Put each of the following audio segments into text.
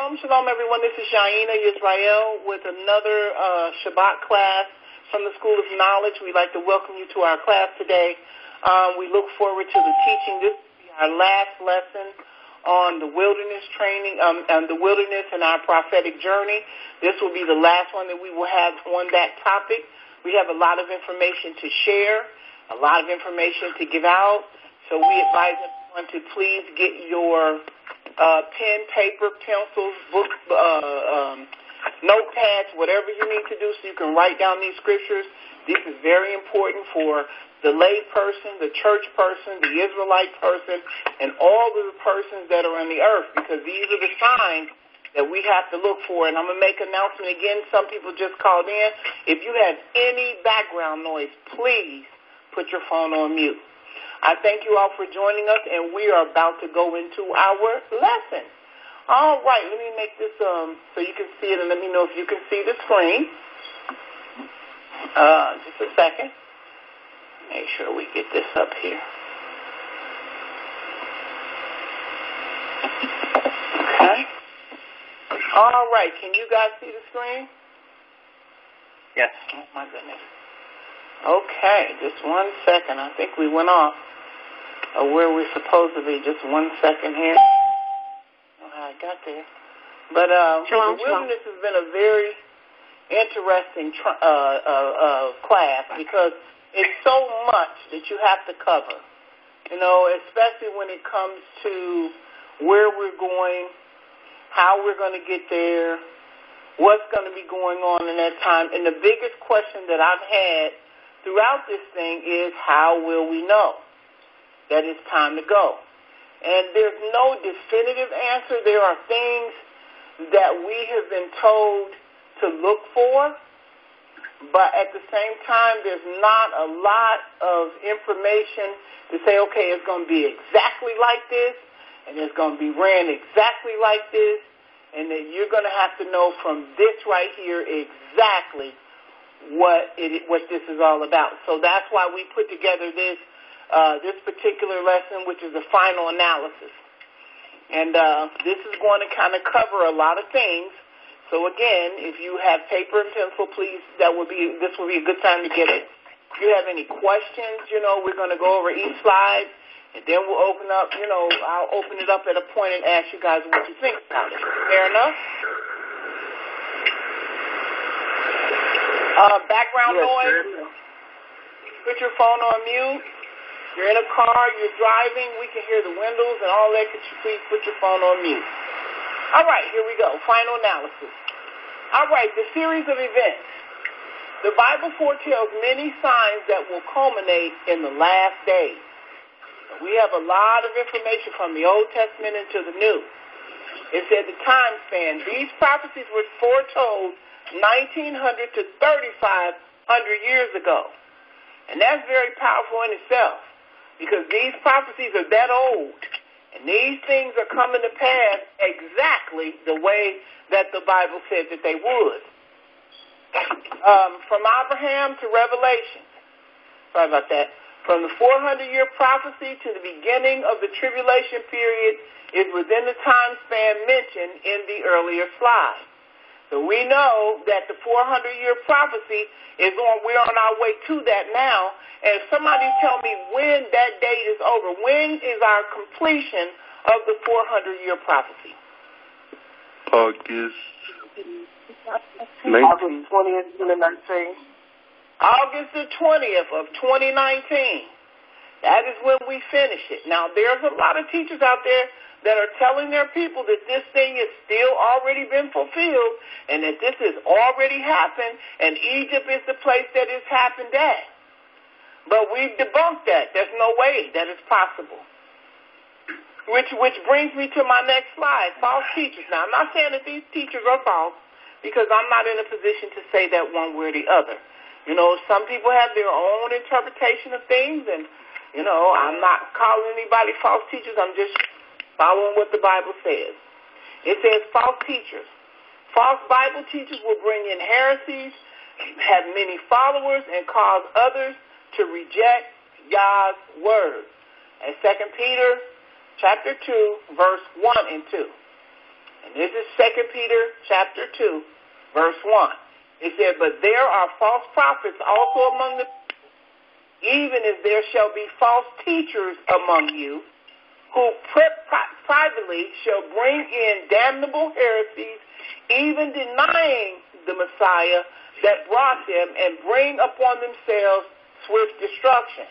Shalom, shalom, everyone. This is Yaina Yisrael with another Shabbat class from the School of Knowledge. We'd like to welcome you to our class today. We look forward to the teaching. This will be our last lesson on the wilderness training, and the wilderness and our prophetic journey. This will be the last one that we will have on that topic. We have a lot of information to share, a lot of information to give out, so we advise everyone to please get your pen, paper, pencils, book, notepads, whatever you need to do so you can write down these scriptures. This is very important for the lay person, the church person, the Israelite person, and all of the persons that are on the earth, because these are the signs that we have to look for. And I'm going to make an announcement again. Some people just called in. If you have any background noise, please put your phone on mute. I thank you all for joining us, and we are about to go into our lesson. All right, let me make this so you can see it, and let me know if you can see the screen. Just a second. Make sure we get this up here. Okay. All right, can you guys see the screen? Yes. Oh, my goodness. Okay, just 1 second. I think we went off where we're supposed to be. Just 1 second here. I don't know how I got there. But the wilderness has been a very interesting class because it's so much that you have to cover, you know, especially when it comes to where we're going, how we're going to get there, what's going to be going on in that time. And the biggest question that I've had throughout this thing is, how will we know that it's time to go? And there's no definitive answer. There are things that we have been told to look for, but at the same time, there's not a lot of information to say, okay, it's going to be exactly like this, and it's going to be ran exactly like this, and that you're going to have to know from this right here exactly what this is all about. So that's why we put together this particular lesson, which is the final analysis. And this is going to kind of cover a lot of things. So again, if you have paper and pencil, please, this will be a good time to get it. If you have any questions, you know, we're going to go over each slide, and then we'll open up, you know, I'll open it up at a point and ask you guys what you think about it. Fair enough? Background noise. Put your phone on mute. You're in a car, you're driving, we can hear the windows and all that. Could you please put your phone on mute? All right, here we go. Final analysis. All right, the series of events. The Bible foretells many signs that will culminate in the last days. We have a lot of information from the Old Testament into the New. It said the time span. These prophecies were foretold 1,900 to 3,500 years ago. And that's very powerful in itself, because these prophecies are that old, and these things are coming to pass exactly the way that the Bible said that they would. From Abraham to Revelation, sorry about that, from the 400-year prophecy to the beginning of the tribulation period is within the time span mentioned in the earlier slide. So we know that the 400-year prophecy we're on our way to that now. And if somebody tell me when that date is over, when is our completion of the 400-year prophecy? August 20th, 2019. August the 20th of 2019. That is when we finish it. Now, there's a lot of teachers out there that are telling their people that this thing is still already been fulfilled and that this has already happened and Egypt is the place that it's happened at. But we've debunked that. There's no way that it's possible. Which brings me to my next slide, false teachers. Now, I'm not saying that these teachers are false, because I'm not in a position to say that one way or the other. You know, some people have their own interpretation of things, and, you know, I'm not calling anybody false teachers. I'm just following what the Bible says. It says false teachers. False Bible teachers will bring in heresies, have many followers, and cause others to reject Yah's word. And 2 Peter chapter 2, verse 1 and 2. And this is 2 Peter chapter 2, verse 1. It said, but there are false prophets also among the people, even as there shall be false teachers among you, who privately shall bring in damnable heresies, even denying the Messiah that brought them, and bring upon themselves swift destruction.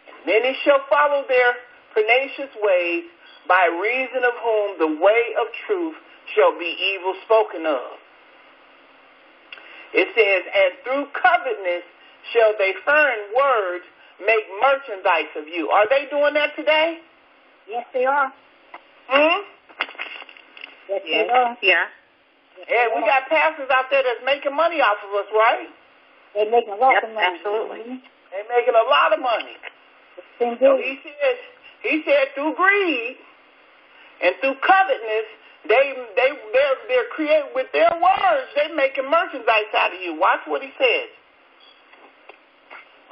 And many shall follow their pernicious ways, by reason of whom the way of truth shall be evil spoken of. It says, and through covetousness shall they furn words, make merchandise of you. Are they doing that today? Yes, they are. Yes, they are. Yeah. Yeah, we got pastors out there that's making money off of us, right? They're making a lot of money. Absolutely. They're making a lot of money. So he said through greed and through covetousness, they're creating with their words, they're making merchandise out of you. Watch what he says.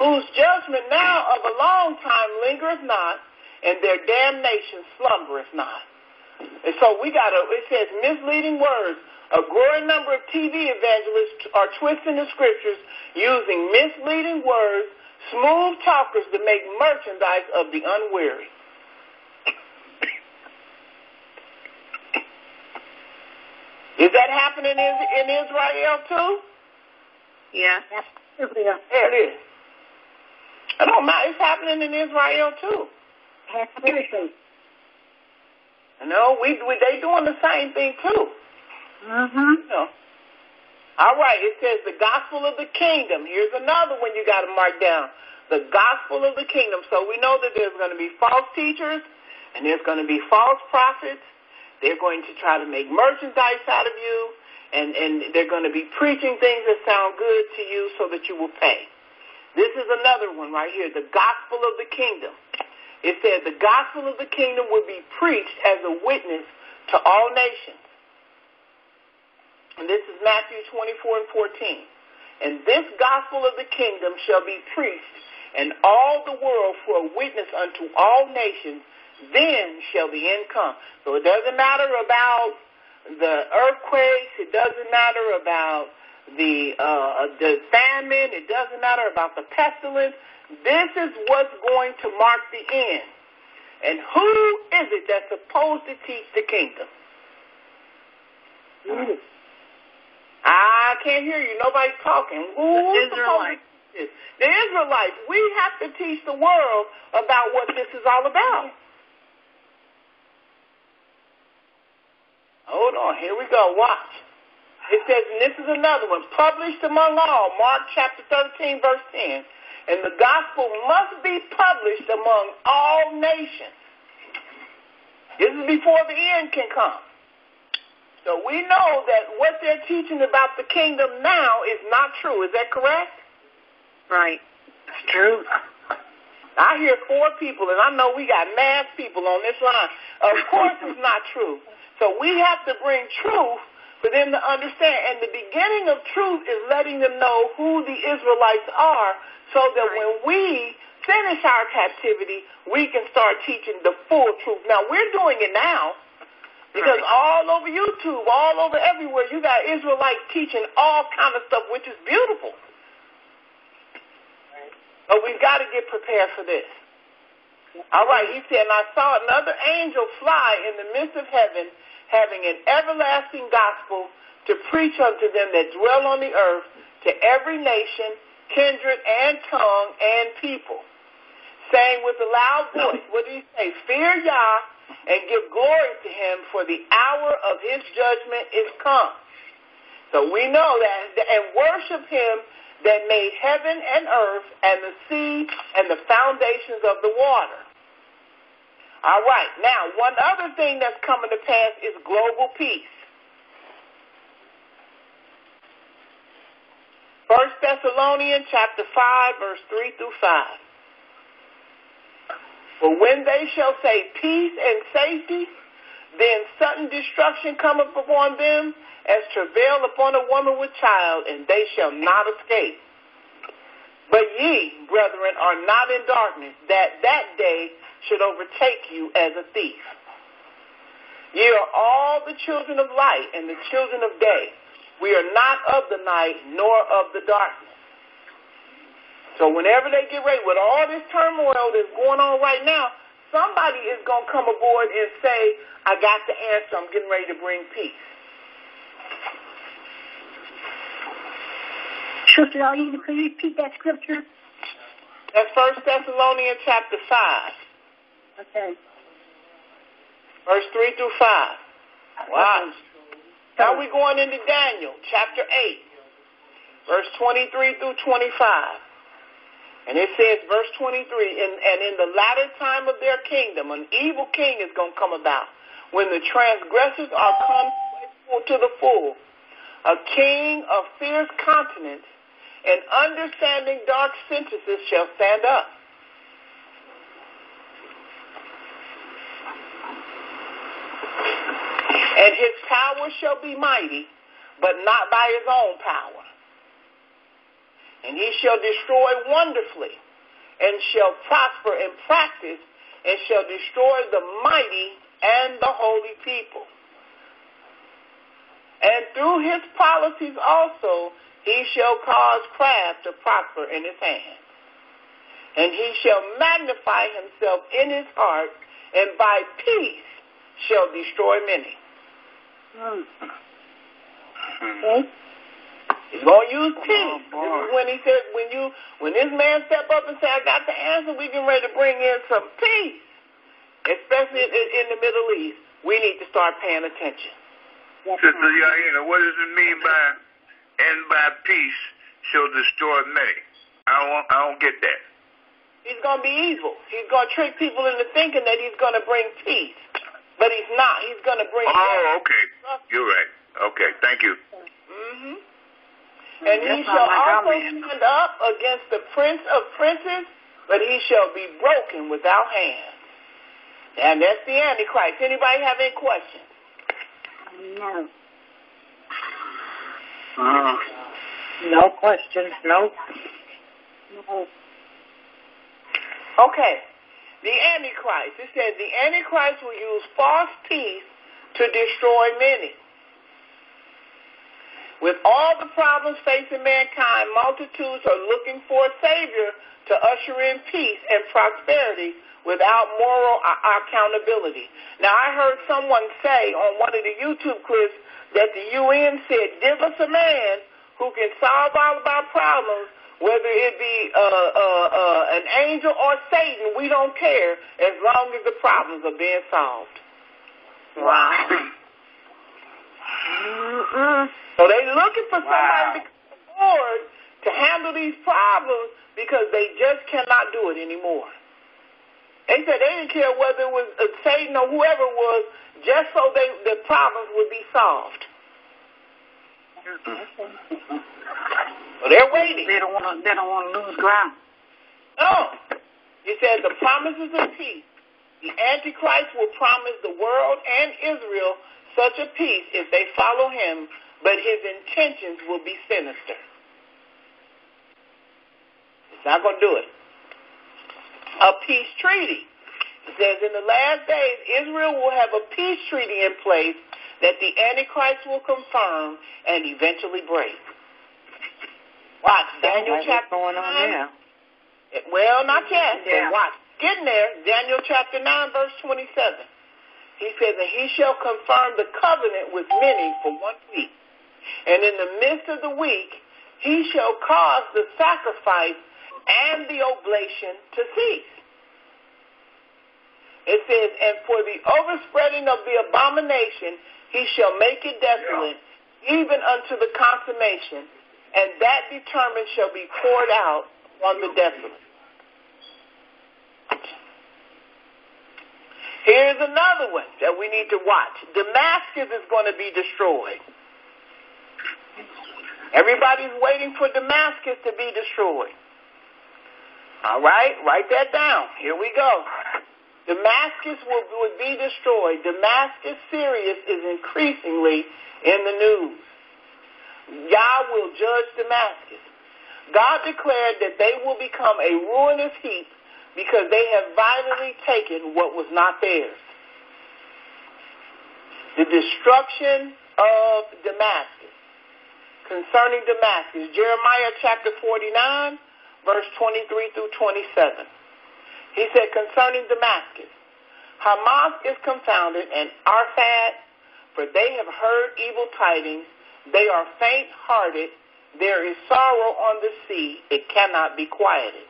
Whose judgment now of a long time lingereth not, and their damnation slumbereth not. And so it says misleading words. A growing number of TV evangelists are twisting the scriptures using misleading words, smooth talkers to make merchandise of the unwary. Is that happening in Israel too? Yeah. Israel. Yeah, it is. I don't know. It's happening in Israel too. Absolutely. You know, they doing the same thing too. Mm-hmm. You know. All right, it says the gospel of the kingdom. Here's another one you got to mark down. The gospel of the kingdom. So we know that there's going to be false teachers and there's going to be false prophets. They're going to try to make merchandise out of you, and they're going to be preaching things that sound good to you so that you will pay. This is another one right here, the gospel of the kingdom. It says the gospel of the kingdom will be preached as a witness to all nations. And this is Matthew 24 and 14. And this gospel of the kingdom shall be preached in all the world for a witness unto all nations. Then shall the end come. So it doesn't matter about the earthquakes. It doesn't matter about the famine. It doesn't matter about the pestilence. This is what's going to mark the end. And who is it that's supposed to teach the kingdom? I can't hear you. Nobody's talking. Who's supposed to teach this? The Israelites. We have to teach the world about what this is all about. Hold on. Here we go. Watch. It says, and this is another one, published among all, Mark chapter 13, verse 10. And the gospel must be published among all nations. This is before the end can come. So we know that what they're teaching about the kingdom now is not true. Is that correct? Right. It's true. I hear 4 people, and I know we got mass people on this line. Of course it's not true. So we have to bring truth for them to understand. And the beginning of truth is letting them know who the Israelites are, so that when we finish our captivity, we can start teaching the full truth. Now, we're doing it now because all over YouTube, all over everywhere, you got Israelites teaching all kind of stuff, which is beautiful. But we've got to get prepared for this. All right, he said, and I saw another angel fly in the midst of heaven, having an everlasting gospel to preach unto them that dwell on the earth, to every nation, kindred, and tongue, and people, saying with a loud voice, what did he say? Fear Yah, and give glory to him, for the hour of his judgment is come. So we know that, and worship him that made heaven and earth, and the sea, and the foundations of the water. All right, now, one other thing that's coming to pass is global peace. 1 Thessalonians chapter 5, verse 3 through 5. For when they shall say peace and safety, then sudden destruction cometh upon them, as travail upon a woman with child, and they shall not escape. But ye, brethren, are not in darkness, that day should overtake you as a thief. Ye are all the children of light and the children of day. We are not of the night nor of the darkness. So whenever they get ready, with all this turmoil that's going on right now, somebody is going to come aboard and say, I got the answer. I'm getting ready to bring peace. Sister Alina, could you repeat that scripture? That's 1 Thessalonians chapter 5. Okay. Verse 3 through 5. Wow. Now we're going into Daniel chapter 8. Verse 23 through 25. And it says, verse 23, and in the latter time of their kingdom, an evil king is going to come about, when the transgressors are come to the full, a king of fierce countenance and understanding dark sentences shall stand up. And his power shall be mighty, but not by his own power. And he shall destroy wonderfully, and shall prosper in practice, and shall destroy the mighty and the holy people. And through his policies also he shall cause craft to prosper in his hand. And he shall magnify himself in his heart, and by peace shall destroy many. Okay. He's going to use peace. This is when he said, when this man step up and say, I got the answer, we get ready to bring in some peace. Especially in the Middle East, we need to start paying attention. Sister Yaina, what does it mean by, and by peace shall destroy many? I don't get that. He's going to be evil. He's going to trick people into thinking that he's going to bring peace. But he's not. He's going to bring death. Okay. You're right. Okay, thank you. Mm-hmm. And he shall also stand up against the prince of princes, but he shall be broken without hands. And that's the Antichrist. Anybody have any questions? No. No questions. No. Okay. The Antichrist. It says the Antichrist will use false peace to destroy many. With all the problems facing mankind, multitudes are looking for a Savior to usher in peace and prosperity without moral accountability. Now, I heard someone say on one of the YouTube clips that the UN said, give us a man who can solve all of our problems, whether it be an angel or Satan, we don't care, as long as the problems are being solved. Wow. So they're looking for somebody to come aboard to handle these problems because they just cannot do it anymore. They said they didn't care whether it was Satan or whoever it was, just so the problems would be solved. So they're waiting. They don't want to lose ground. No. It says the promises of peace. The Antichrist will promise the world and Israel such a peace if they follow him, but his intentions will be sinister. It's not going to do it. A peace treaty. It says in the last days, Israel will have a peace treaty in place that the Antichrist will confirm and eventually break. Watch, Daniel chapter 9. What's going on there? Well, not yet, Yeah. but watch. Getting there, Daniel chapter 9, verse 27. He says, and he shall confirm the covenant with many for 1 week. And in the midst of the week, he shall cause the sacrifice and the oblation to cease. It says, and for the overspreading of the abomination, he shall make it desolate, even unto the consummation, and that determined shall be poured out on the desolate. Here's another one that we need to watch. Damascus is going to be destroyed. Everybody's waiting for Damascus to be destroyed. All right, write that down. Here we go. Damascus will be destroyed. Damascus, Syria is increasingly in the news. Yah will judge Damascus. God declared that they will become a ruinous heap because they have violently taken what was not theirs. The destruction of Damascus. Concerning Damascus, Jeremiah chapter 49, verse 23 through 27. He said, concerning Damascus, Hamath is confounded, and Arphad, for they have heard evil tidings. They are faint-hearted. There is sorrow on the sea. It cannot be quieted.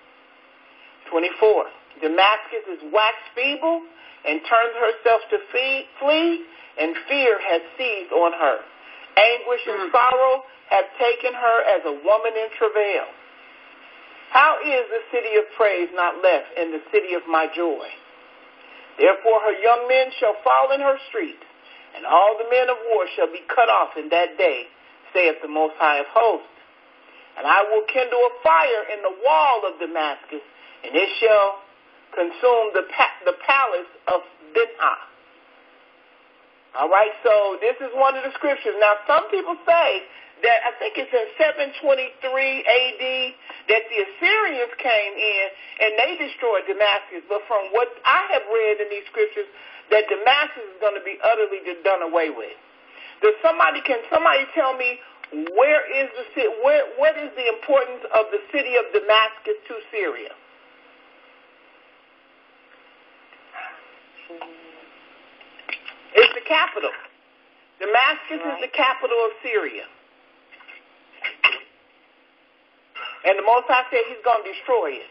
24. Damascus is waxed feeble and turned herself to flee, and fear has seized on her. Anguish and sorrow have taken her as a woman in travail. How is the city of praise not left in the city of my joy? Therefore her young men shall fall in her streets, and all the men of war shall be cut off in that day, saith the Most High of hosts. And I will kindle a fire in the wall of Damascus, and it shall consume the palace of Binha. All right, so this is one of the scriptures. Now, some people say that, I think it's in 723 A.D., that the Assyrians came in and they destroyed Damascus. But from what I have read in these scriptures, that Damascus is going to be utterly done away with. Can somebody tell me what is the importance of the city of Damascus to Syria? It's the capital. Damascus is the capital of Syria. And the Most High said he's going to destroy it.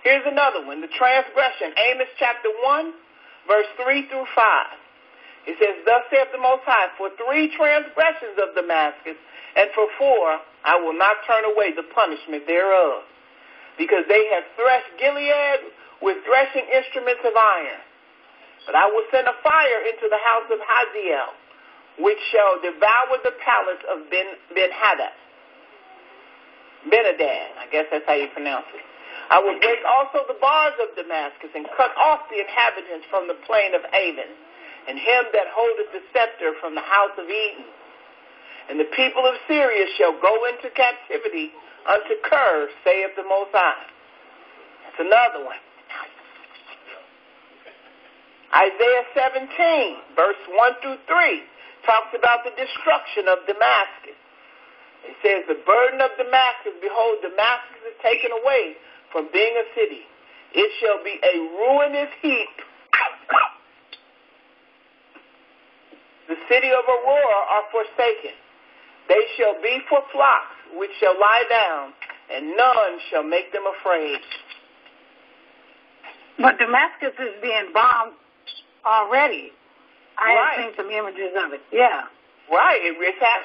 Here's another one, the transgression. Amos chapter 1, verse 3 through 5. It says, thus saith the Most High, for 3 transgressions of Damascus, and for 4 I will not turn away the punishment thereof. Because they have threshed Gilead with threshing instruments of iron. But I will send a fire into the house of Haziel, which shall devour the palace of Ben-Hadad. Benadad, I guess that's how you pronounce it. I will break also the bars of Damascus and cut off the inhabitants from the plain of Avon, and him that holdeth the scepter from the house of Eden. And the people of Syria shall go into captivity unto Kir, saith the Most High. That's another one. Isaiah 17, verse 1 through 3, talks about the destruction of Damascus. It says, the burden of Damascus, behold, Damascus is taken away from being a city. It shall be a ruinous heap. The city of Aurora are forsaken. They shall be for flocks, which shall lie down, and none shall make them afraid. But Damascus is being bombed already. I Right. have seen some images of it. Yeah. Right.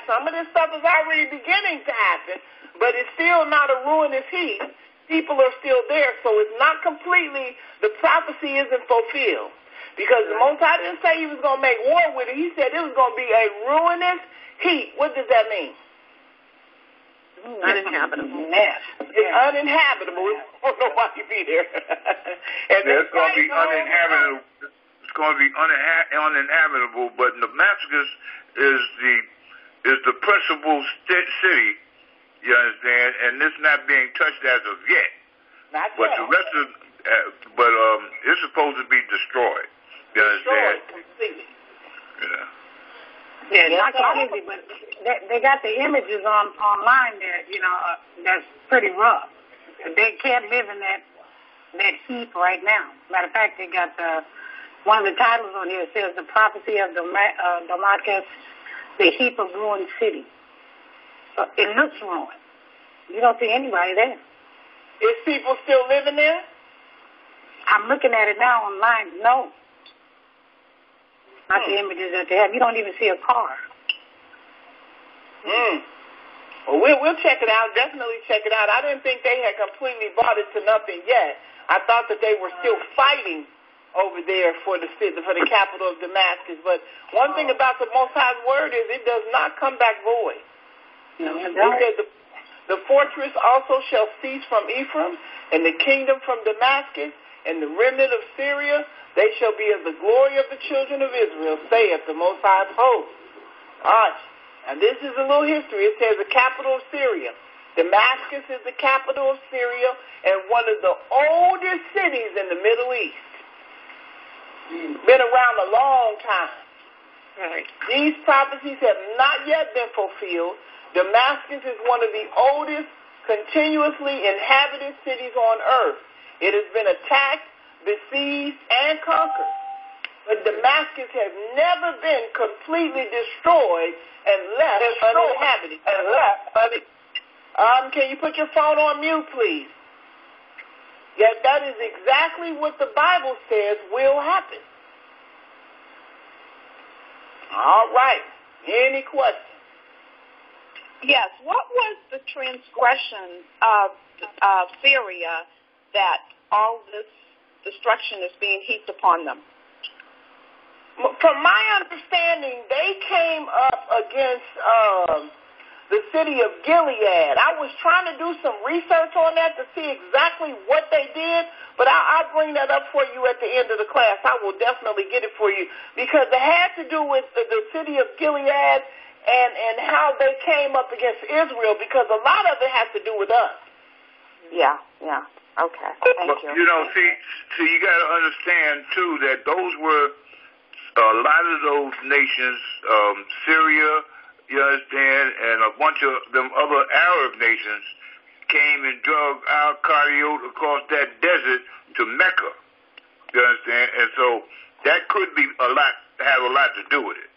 Some of this stuff is already beginning to happen, but it's still not a ruinous heap. People are still there, so it's not completely, the prophecy isn't fulfilled. Because the Most High didn't say he was going to make war with it. He said it was going to be a ruinous heap. What does that mean? Uninhabitable mess. It's uninhabitable. Nobody be there. And it's going to be uninhabitable. It's going to be uninhabitable, but Damascus is the principal city, you understand, and it's not being touched as of yet. Not but yet. The rest of, it's supposed to be destroyed. You understand? Destroyed completely. Yeah. Yeah, not completely, but they got the images online there, that's pretty rough. They can't live in that heap right now. Matter of fact, they got one of the titles on here says the prophecy of Damascus, the heap of ruined city. So it looks ruined. You don't see anybody there. Is people still living there? I'm looking at it now online. No. Not the images that they have. You don't even see a car. Well, we'll check it out. Definitely check it out. I didn't think they had completely brought it to nothing yet. I thought that they were still fighting over there for the capital of Damascus. But one thing about the Most High's word is it does not come back void. No, it He said the fortress also shall cease from Ephraim, and the kingdom from Damascus, and the remnant of Syria. They shall be as the glory of the children of Israel, saith the Most High of hosts. All right. Now this is a little history. It says the capital of Syria. Damascus is the capital of Syria and one of the oldest cities in the Middle East. Been around a long time. Right. These prophecies have not yet been fulfilled. Damascus is one of the oldest continuously inhabited cities on earth. It has been attacked, besieged, and conquered. But Damascus has never been completely destroyed and left uninhabited. Can you put your phone on mute, please? Yet that is exactly what the Bible says will happen. All right. Any questions? Yes. What was the transgression of Syria that all this destruction is being heaped upon them? From my understanding, they came up against the city of Gilead. I was trying to do some research on that to see exactly what they did, but I'll bring that up for you at the end of the class. I will definitely get it for you because it had to do with the city of Gilead and how they came up against Israel because a lot of it has to do with us. Yeah. Okay, thank you. You know, see, you got to understand, too, that those were a lot of those nations, Syria, you understand, and a bunch of them other Arab nations came and drug our cardio across that desert to Mecca. You understand? And so that could be have a lot to do with it.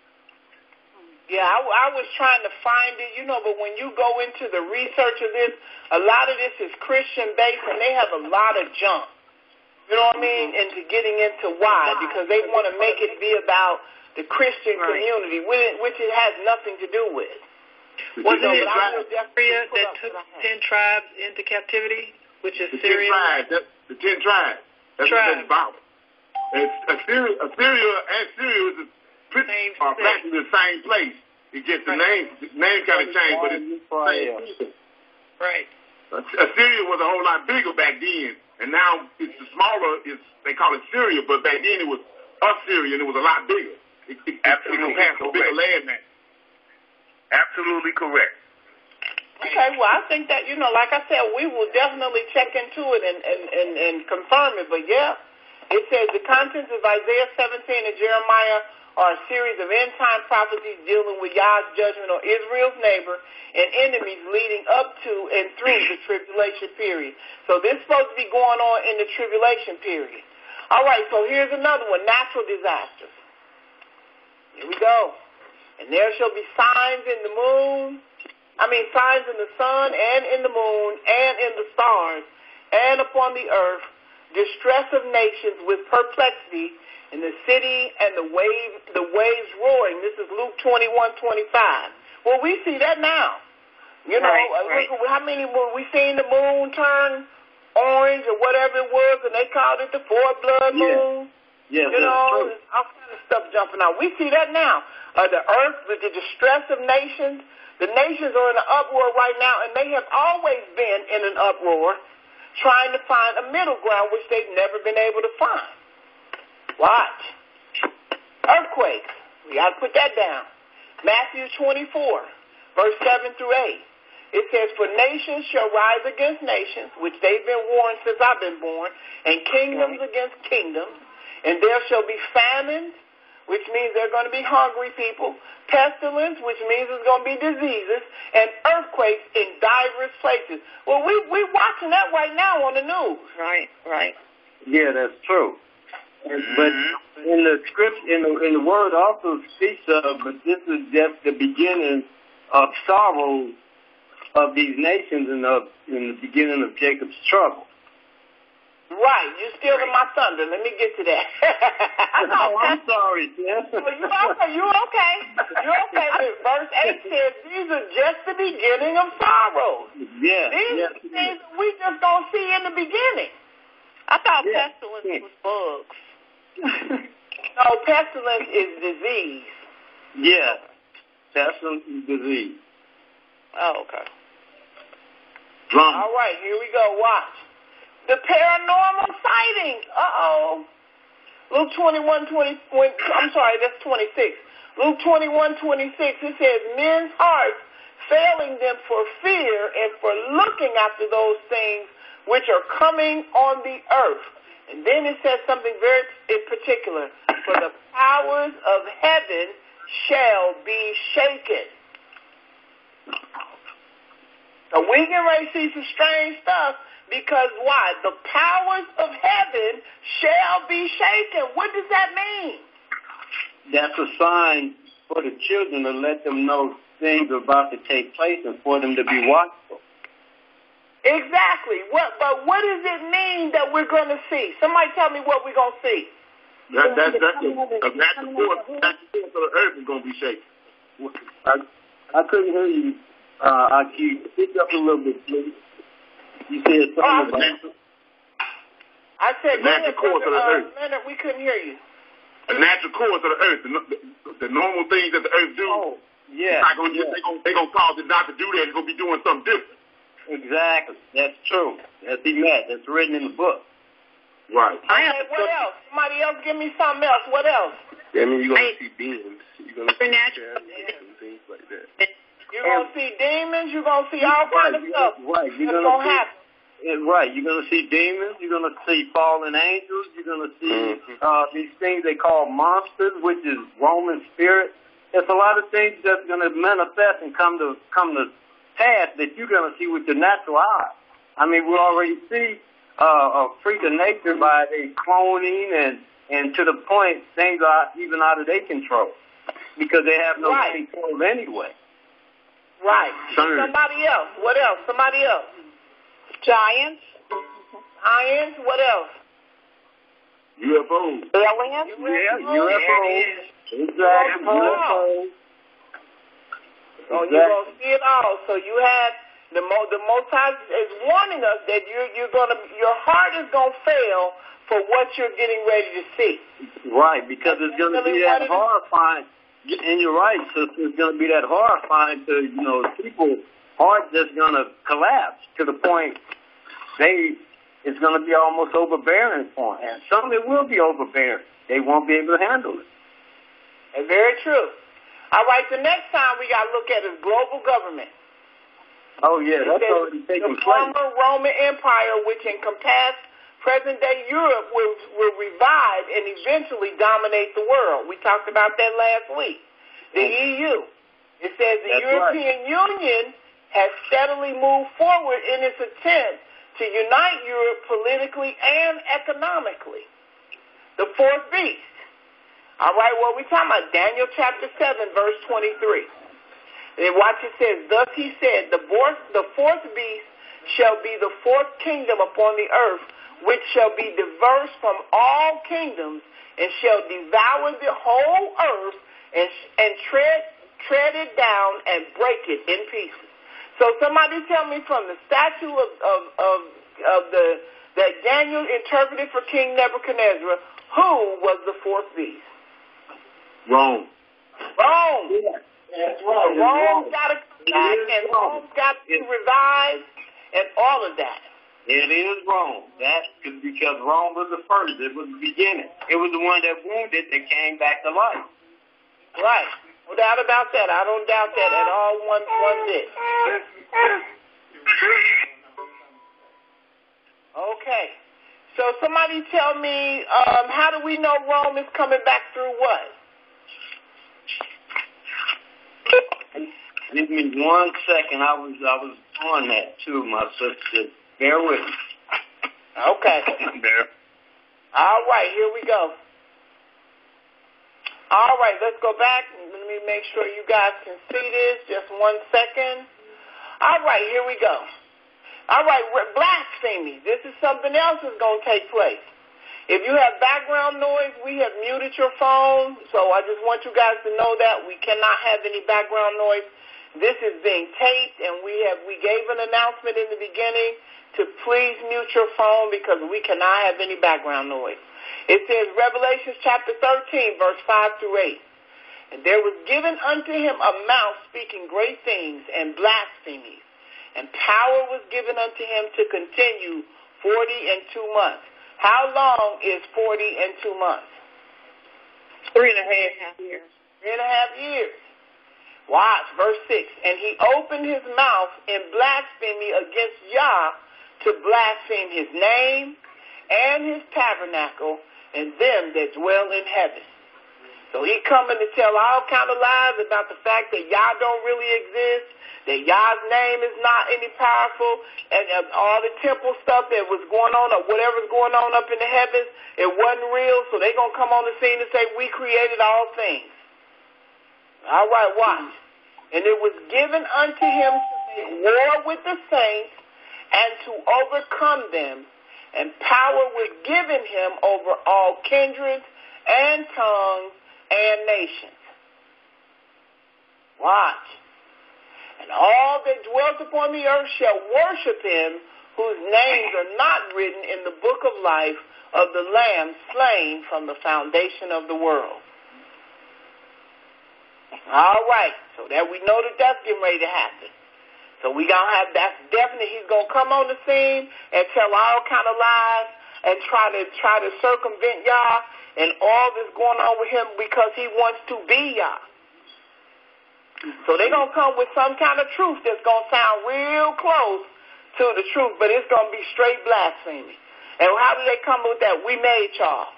Yeah, I was trying to find it, but when you go into the research of this, a lot of this is Christian-based, and they have a lot of junk. You know what I mean? Into getting into why, because they want to make it be about the Christian community, which it has nothing to do with. Wasn't it Syria that took 10 tribes into captivity, which is Syria? The 10 tribes. That's what the Bible. Assyria and Syria is practically the same place. It's just the name kind of changed, but it's the same. Right. Assyria was a whole lot bigger back then, and now it's smaller. They call it Syria, but back then it was Assyria, and it was a lot bigger. Absolutely has a bigger land now. Absolutely correct. Okay, well, I think that, like I said, we will definitely check into it and confirm it. But, yeah, it says the contents of Isaiah 17 and Jeremiah are a series of end-time prophecies dealing with Yah's judgment on Israel's neighbor and enemies leading up to and through the tribulation period. So this is supposed to be going on in the tribulation period. All right, so here's another one, natural disasters. Here we go. And there shall be signs in the sun and in the moon and in the stars and upon the earth, distress of nations with perplexity in the city and the waves roaring. This is Luke 21:25. Well, we see that now. How many we seen the moon turn orange or whatever it was, and they called it the fourth blood moon? Yes, all kind of stuff jumping out. We see that now. The earth, with the distress of nations. The nations are in an uproar right now, and they have always been in an uproar, trying to find a middle ground, which they've never been able to find. Watch. Earthquakes. We got to put that down. Matthew 24, verse 7 through 8. It says, for nations shall rise against nations, which they've been warned since I've been born, and kingdoms against kingdoms. And there shall be famines, which means they're going to be hungry people, pestilence, which means it's going to be diseases, and earthquakes in diverse places. Well, we're watching that right now on the news. Right. Yeah, that's true. But in the script, in the word also speaks of, but this is just the beginning of sorrow of these nations in the beginning of Jacob's trouble. Right, you're stealing my thunder. Let me get to that. I'm sorry, sis. Well, you're okay. Verse 8 says, these are just the beginning of sorrows. Yeah. These are things that we just don't see in the beginning. I thought pestilence was bugs. No, pestilence is disease. Yeah, pestilence is disease. Oh, okay. All right, here we go. Watch. The paranormal sightings. Luke 21:20. That's 26. Luke 21:26. It says, men's hearts failing them for fear and for looking after those things which are coming on the earth. And then it says something very in particular. For the powers of heaven shall be shaken. So we can really see some strange stuff because why? The powers of heaven shall be shaken. What does that mean? That's a sign for the children to let them know things are about to take place and for them to be watchful. Exactly. But what does it mean that we're going to see? Somebody tell me what we're going to see. That's the natural force of the earth is going to be shaken. I couldn't hear you. IQ, speak up a little bit, please. You said something about... I said, the natural course of the earth. Leonard, we couldn't hear you. The natural course of the earth, the normal things that the earth do. Oh, yeah. They're going to cause it not to do that. It's going to be doing something different. Exactly. That's true. That's That's written in the book. Right. Okay, what else? Somebody else give me something else. What else? Yeah, I mean, you're going to see demons. You're going to see and things like that. You're going to see demons. You're going to see all kinds of stuff. Right. That's going to happen. Right. You're going to see demons. You're going to see fallen angels. You're going to see these things they call monsters, which is Roman spirits. There's a lot of things that's going to manifest and come to pass that you're going to see with your natural eye. I mean, we already see a freak of nature by the cloning and to the point things are even out of their control because they have no control anyway. Right. Somebody else. What else? Somebody else. Giants. Giants. What else? UFOs. Aliens. Yeah, UFOs. Exactly. UFOs. Oh, you're going to see it all. So you had the Most High is warning us that your heart is going to fail for what you're getting ready to see. Right, because it's going to be that horrifying. And you're right, sister. It's going to be that horrifying to, people's heart that's going to collapse to the point it's going to be almost overbearing for them. And some it will be overbearing. They won't be able to handle it. That's very true. All right, the next time we got to look at is global government. Oh, yeah, that's already taking place. The former Roman Empire, which encompassed present-day Europe, will revive and eventually dominate the world. We talked about that last week. The EU. It says the European Union has steadily moved forward in its attempt to unite Europe politically and economically. The fourth beast. All right, what we talking about? Daniel chapter 7, verse 23. And watch, it says, thus he said, the fourth beast shall be the fourth kingdom upon the earth, which shall be diverse from all kingdoms, and shall devour the whole earth, and tread it down and break it in pieces. So somebody tell me from the statue that Daniel interpreted for King Nebuchadnezzar, who was the fourth beast? Rome. Yeah. That's right. Rome got to come back, and Rome got to be revived, and all of that. It is Rome. That's because Rome was the first. It was the beginning. It was the one that wounded that came back to life. Right. No doubt about that. I don't doubt that at all one bit. Okay. So somebody tell me, how do we know Rome is coming back through what? Give me 1 second. I was on that too, my sister. Bear with me. Okay. There. All right, here we go. All right, let's go back. Let me make sure you guys can see this. Just 1 second. All right, here we go. All right, blasphemy. This is something else that's going to take place. If you have background noise, we have muted your phone, so I just want you guys to know that we cannot have any background noise. This is being taped, and we gave an announcement in the beginning to please mute your phone because we cannot have any background noise. It says, Revelation chapter 13, verse 5 through 8. And there was given unto him a mouth speaking great things and blasphemies. And power was given unto him to continue 40 months. How long is 40 months? 3.5 years. 3.5 years. Watch, verse 6. And he opened his mouth in blasphemy against Yah to blaspheme his name and his tabernacle and them that dwell in heaven. So he coming to tell all kind of lies about the fact that Yah don't really exist, that Yah's name is not any powerful, and all the temple stuff that was going on or whatever's going on up in the heavens, it wasn't real. So they going to come on the scene and say, we created all things. All right, watch. And it was given unto him to make war with the saints and to overcome them, and power was given him over all kindreds and tongues and nations. Watch. And all that dwelt upon the earth shall worship him, whose names are not written in the book of life of the Lamb slain from the foundation of the world. All right. So that we know that that's getting ready to happen. So we gonna have, that's definitely, he's gonna come on the scene and tell all kind of lies and try to circumvent Yah and all that's going on with him because he wants to be Yah. So they're gonna come with some kind of truth that's gonna sound real close to the truth, but it's gonna be straight blasphemy. And how do they come with that? We made y'all.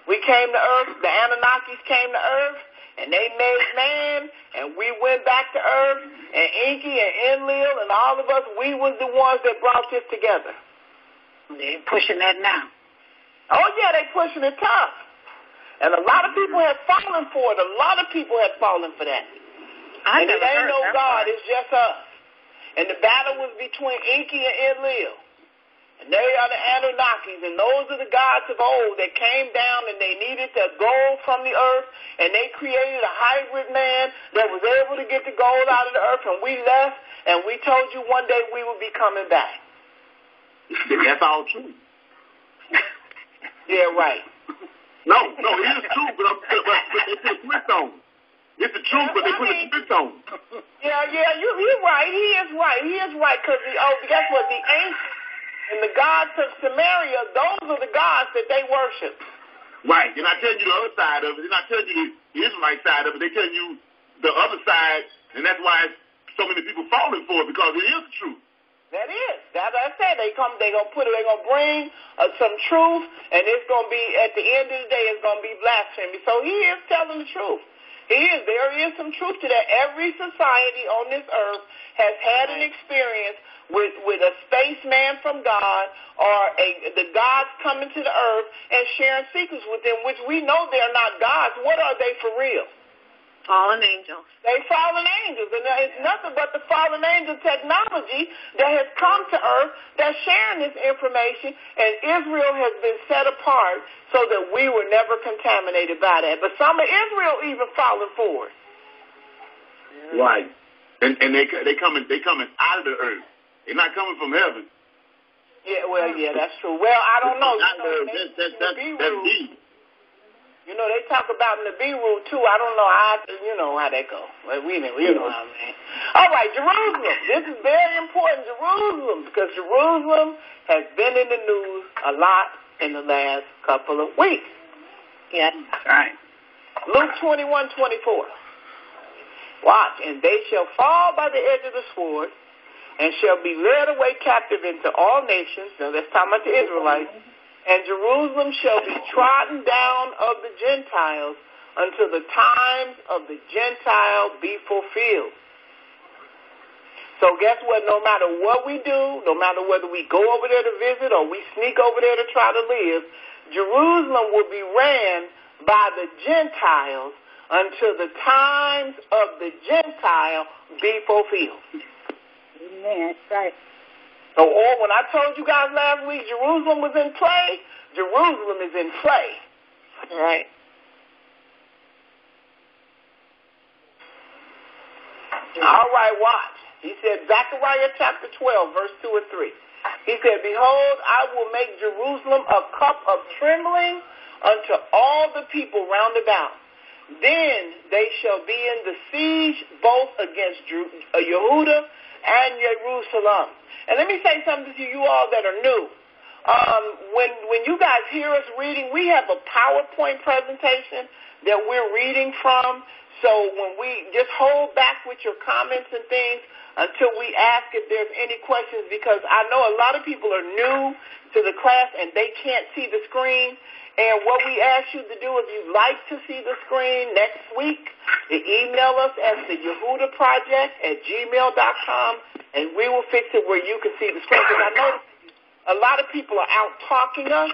We came to earth, the Anunnakis came to earth, and they made man, and we went back to earth, and Enki and Enlil and all of us, we was the ones that brought this together. They're pushing that now. Oh, yeah, they pushing it tough. And a lot of people have fallen for it. A lot of people have fallen for that. And it ain't no God, it's just us. And the battle was between Enki and Enlil. And they are the Anunnakis, and those are the gods of old that came down and they needed the gold from the earth, and they created a hybrid man that was able to get the gold out of the earth, and we left, and we told you one day we would be coming back. That's all true. Yeah, right. No, it is true, but they put a twist on it. It's the truth, but they put a twist on it. Yeah, you're right. He is right, because guess what? The ancient and the gods of Samaria, those are the gods that they worship. Right, and I tell you the other side of it. They're not telling you the Israelite side of it. They tell you the other side, and that's why so many people falling for it, because it is the truth. That is. That's what I said. They're gonna bring some truth, and it's gonna be at the end of the day, it's gonna be blasphemy. So he is telling the truth. There is some truth to that. Every society on this earth has had an experience with a spaceman from God or the gods coming to the earth and sharing secrets with them, which we know they're not gods. What are they for real? Fallen angels. They fallen angels, and it's nothing but the fallen angel technology that has come to earth that's sharing this information, and Israel has been set apart so that we were never contaminated by that. But some of Israel even fallen for it. Right. And they coming out of the earth. They're not coming from heaven. Yeah, that's true. Well, I don't know. That's deep. You know, they talk about Nibiru, too. I don't know how that goes. Well, you know what I mean. All right, Jerusalem. This is very important, Jerusalem, because Jerusalem has been in the news a lot in the last couple of weeks. Yeah, that's right. Luke 21:24. Watch, and they shall fall by the edge of the sword and shall be led away captive into all nations. Now, that's talking about the Israelites. And Jerusalem shall be trodden down of the Gentiles until the times of the Gentile be fulfilled. So guess what? No matter what we do, no matter whether we go over there to visit or we sneak over there to try to live, Jerusalem will be ran by the Gentiles until the times of the Gentile be fulfilled. Amen. That's right. So when I told you guys last week Jerusalem was in play, Jerusalem is in play. All right. All right, watch. He said, Zechariah chapter 12, verse 2 and 3. He said, behold, I will make Jerusalem a cup of trembling unto all the people round about. Then they shall be in the siege both against Yehudah and Jerusalem. And let me say something to you all that are new. When you guys hear us reading, we have a PowerPoint presentation that we're reading from. So when we just hold back with your comments and things until we ask if there's any questions, because I know a lot of people are new to the class and they can't see the screen. And what we ask you to do, if you'd like to see the screen next week, email us at the Yehudah Project at gmail.com, and we will fix it where you can see the screen. Because I know a lot of people are out talking us,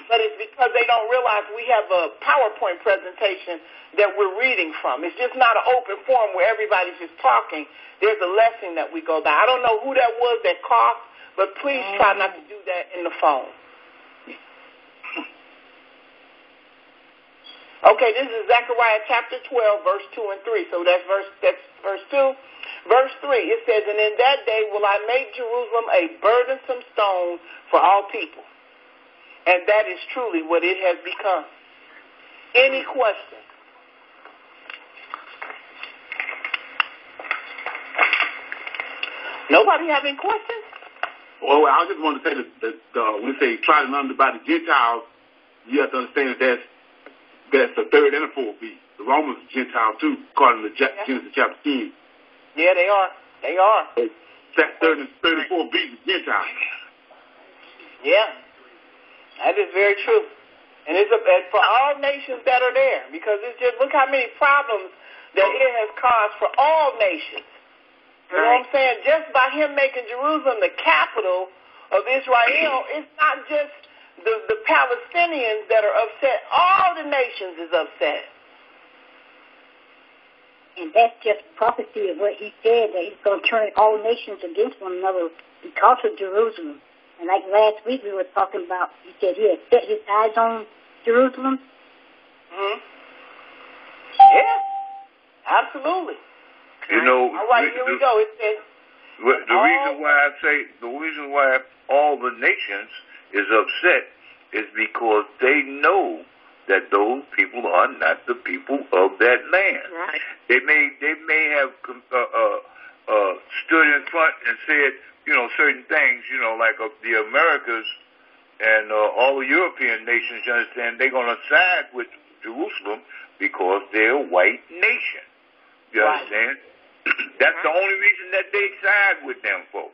but it's because they don't realize we have a PowerPoint presentation that we're reading from. It's just not an open forum where everybody's just talking. There's a lesson that we go by. I don't know who that was that coughed, but please try not to do that in the phone. Okay, this is Zechariah chapter 12, verse 2 and 3. So that's verse 2. Verse 3, it says, "And in that day will I make Jerusalem a burdensome stone for all people." And that is truly what it has become. Any questions? Nobody have any questions? Well, I just want to say that when we say trodden under by the Gentiles, you have to understand that that's the third and the fourth beast. The Romans are Gentiles too, according to Genesis chapter 10. Yeah, they are. They are. That third and fourth beast is Gentiles. Yeah, that is very true. And it's for all nations that are there, because it's just, look how many problems that it has caused for all nations. You know what I'm saying? Just by him making Jerusalem the capital of Israel, it's not just the Palestinians that are upset. All the nations is upset. And that's just prophecy of what he said, that he's going to turn all nations against one another because of Jerusalem. And like last week we were talking about, he said he had set his eyes on Jerusalem. Mm-hmm. Yeah, absolutely. You know, all right, here we go. It says, the reason why all the nations is upset is because they know that those people are not the people of that land. Right. They may have stood in front and said, certain things, like the Americas and all the European nations. You understand? They're going to side with Jerusalem because they're a white nation. You understand? That's the only reason that they side with them, folks.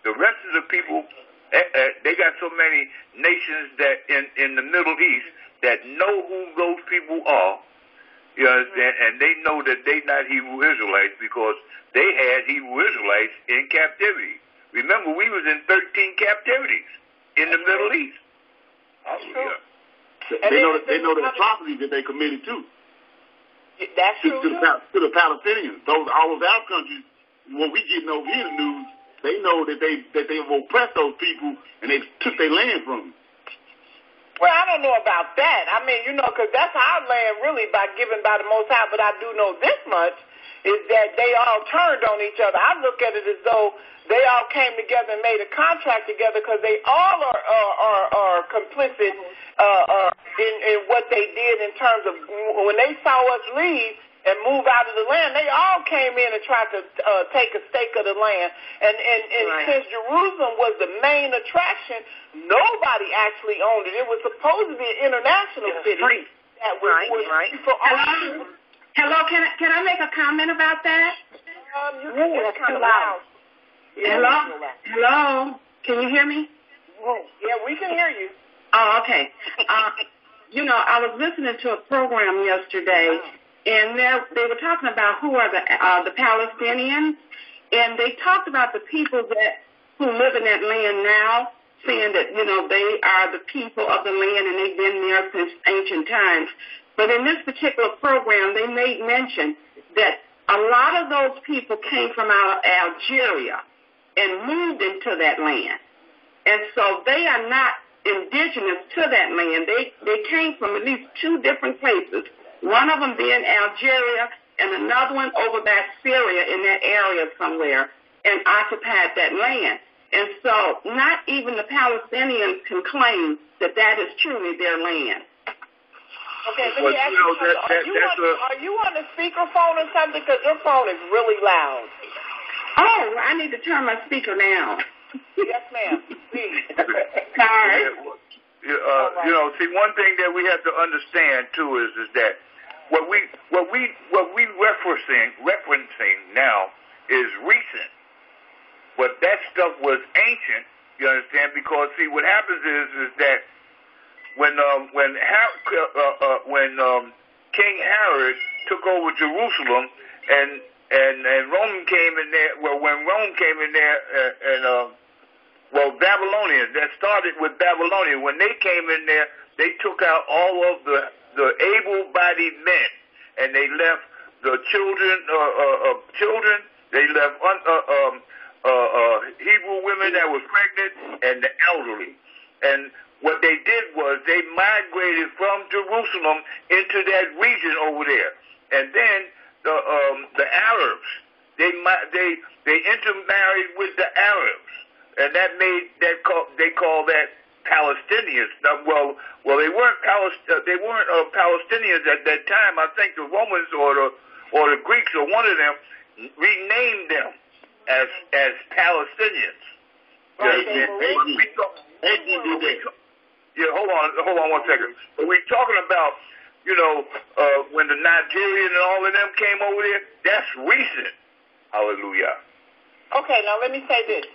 The rest of the people, they got so many nations that in the Middle East that know who those people are, you understand, and they know that they not Hebrew Israelites because they had Hebrew Israelites in captivity. Remember, we was in 13 captivities in the Middle East. That's true. They know the atrocities that they committed too. That's true too. To the Palestinians, all those Arab countries, when we getting over here the news, they know that they oppressed those people and they took their land from them. Well, I don't know about that. I mean, because that's our land really given by the Most High. But I do know this much, is that they all turned on each other. I look at it as though they all came together and made a contract together because they all are complicit in what they did in terms of when they saw us leave and move out of the land, they all came in and tried to take a stake of the land. And since Jerusalem was the main attraction, nobody actually owned it. It was supposed to be an international city. That was for all. Hello, can I make a comment about that? It's kind of loud. Hello, can you hear me? Yeah, we can hear you. Oh, okay. I was listening to a program yesterday, and they were talking about who are the Palestinians, and they talked about the people who live in that land now, saying that, they are the people of the land and they've been there since ancient times. But in this particular program, they made mention that a lot of those people came from out of Algeria and moved into that land. And so they are not indigenous to that land. They came from at least two different places, one of them being Algeria and another one over by Syria in that area somewhere, and occupied that land. And so not even the Palestinians can claim that is truly their land. Okay, let me ask you something. Are you on the speakerphone or something? Because your phone is really loud. Oh, I need to turn my speaker down. Yes, ma'am. Please. Sorry. See, one thing that we have to understand, too, is that what we referencing now is recent. But that stuff was ancient. You understand? Because see, what happens is that when King Herod took over Jerusalem and Rome came in there. Well, when Rome came in there, Babylonians. That started with Babylonians. When they came in there, they took out all of the able-bodied men, and they left the children. They left Hebrew women that was pregnant and the elderly. And what they did was they migrated from Jerusalem into that region over there, and then the Arabs they intermarried with the Arabs, and that made they call that Palestinians. Now, well, they weren't Palestinians at that time. I think the Romans or the Greeks or one of them renamed them as Palestinians. Hold on 1 second. But we're talking about, when the Nigerian and all of them came over there, that's recent. Hallelujah. Okay, now let me say this.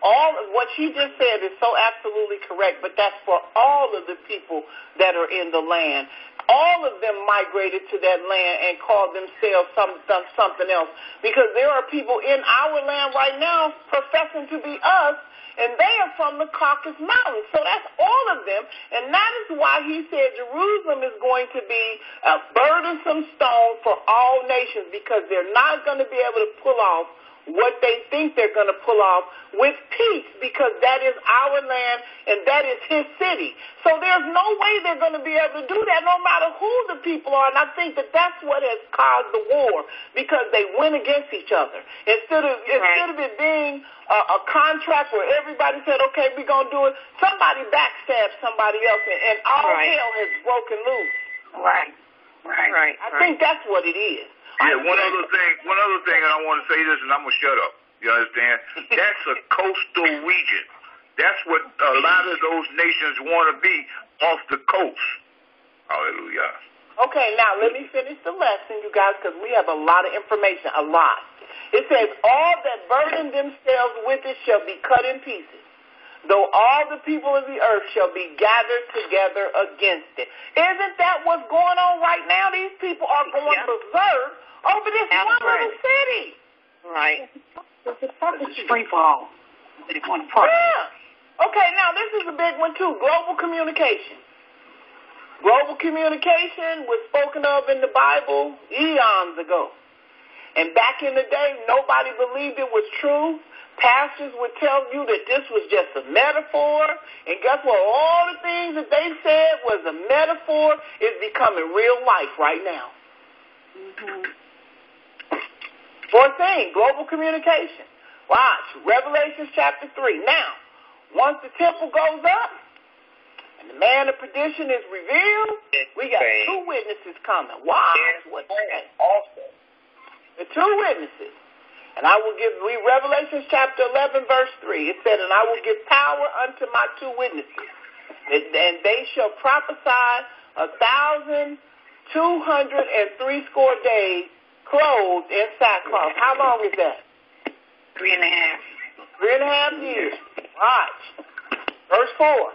All of what she just said is so absolutely correct, but that's for all of the people that are in the land. All of them migrated to that land and called themselves something else, because there are people in our land right now professing to be us, and they are from the Caucasus Mountains. So that's all of them, and that is why he said Jerusalem is going to be a burdensome stone for all nations, because they're not going to be able to pull off what they think they're going to pull off with peace, because that is our land and that is his city. So there's no way they're going to be able to do that, no matter who the people are. And I think that that's what has caused the war, because they went against each other. Instead of it being a contract where everybody said, okay, we're going to do it, somebody backstabbed somebody else, and all hell has broken loose. Right. I think that's what it is. Yeah, one other thing, and I want to say this, and I'm going to shut up. You understand? That's a coastal region. That's what a lot of those nations want to be, off the coast. Hallelujah. Okay, now let me finish the lesson, you guys, because we have a lot of information, a lot. It says, all that burden themselves with it shall be cut in pieces, though all the people of the earth shall be gathered together against it. Isn't that what's going on right now? These people are going berserk over this one little city. Right. It's free for all. They want to party. Yeah. Okay, now this is a big one, too. Global communication. Global communication was spoken of in the Bible eons ago. And back in the day, nobody believed it was true. Pastors would tell you that this was just a metaphor. And guess what? All the things that they said was a metaphor is becoming real life right now. Mm-hmm. Fourth thing, global communication. Watch, Revelation chapter 3. Now, once the temple goes up and the man of perdition is revealed, we got two witnesses coming. Watch what that also. The two witnesses. And I will give, Revelation chapter 11, verse 3, it said, and I will give power unto my two witnesses, and they shall prophesy 1,260 days, clothed in sackcloth. How long is that? 3.5. 3.5 years. Watch. Verse 4.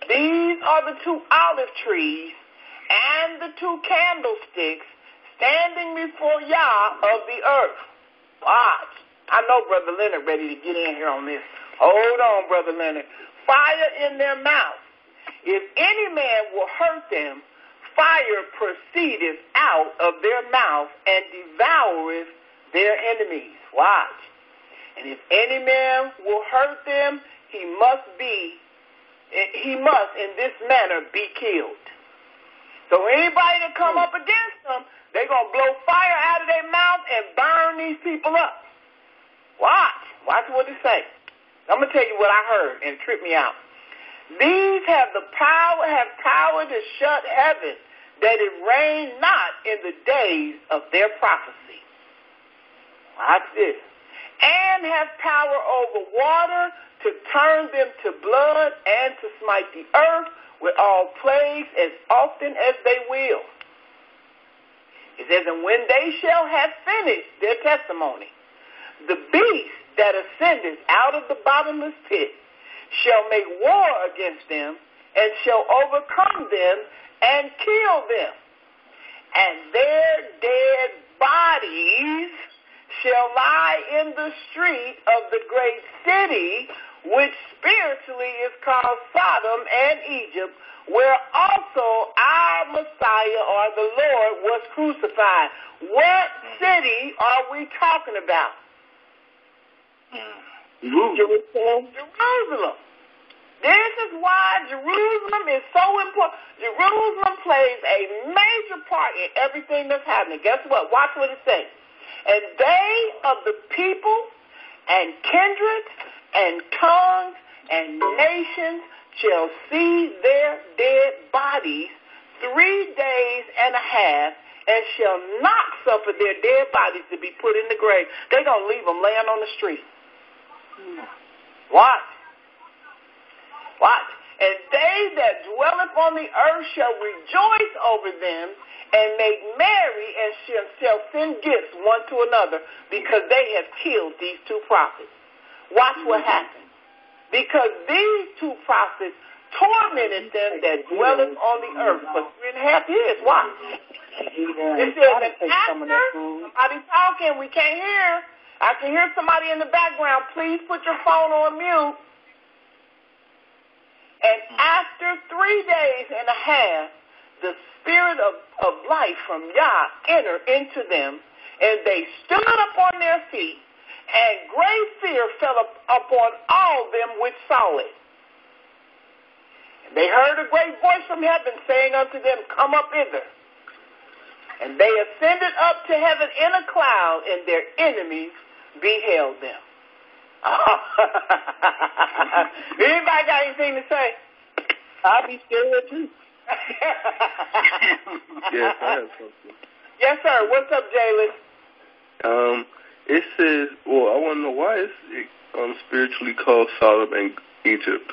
These are the two olive trees and the two candlesticks standing before Yah of the earth. Watch. I know Brother Leonard ready to get in here on this. Hold on, Brother Leonard. Fire in their mouth. If any man will hurt them, fire proceedeth out of their mouth and devoureth their enemies. Watch. And if any man will hurt them, he must in this manner be killed. So anybody that come up against them, they're going to blow fire out of their mouth and burn these people up. Watch what it says. I'm going to tell you what I heard and trip me out. These have power to shut heaven, that it rain not in the days of their prophecy. Watch this. And have power over water to turn them to blood and to smite the earth with all plagues as often as they will. It says, and when they shall have finished their testimony, the beast that ascendeth out of the bottomless pit shall make war against them and shall overcome them and kill them. And their dead bodies shall lie in the street of the great city, which spiritually is called Sodom and Egypt, where also our Messiah or the Lord was crucified. What city are we talking about? Jerusalem. This is why Jerusalem is so important. Jerusalem plays a major part in everything that's happening. Guess what? Watch what it says. And they of the people and kindred and tongues and nations shall see their dead bodies 3 days and a half, and shall not suffer their dead bodies to be put in the grave. They're going to leave them laying on the street. Watch. Watch. And they that dwelleth on the earth shall rejoice over them and make merry, and shall send gifts one to another, because they have killed these two prophets. Watch what happens. Because these two prophets tormented them that dwelleth on the earth for 3.5 years. Watch. It says, and after, somebody talking, we can't hear. I can hear somebody in the background. Please put your phone on mute. And after 3 days and a half, the spirit of life from Yah entered into them, and they stood up on their feet, and great fear fell upon all them which saw it. And they heard a great voice from heaven saying unto them, Come up hither. And they ascended up to heaven in a cloud, and their enemies beheld them. Anybody got anything to say? I'll be scared too. Yes, I have something. Yes, sir. What's up, Jalen? It says, well, I want to know why it's spiritually called Sodom and Egypt.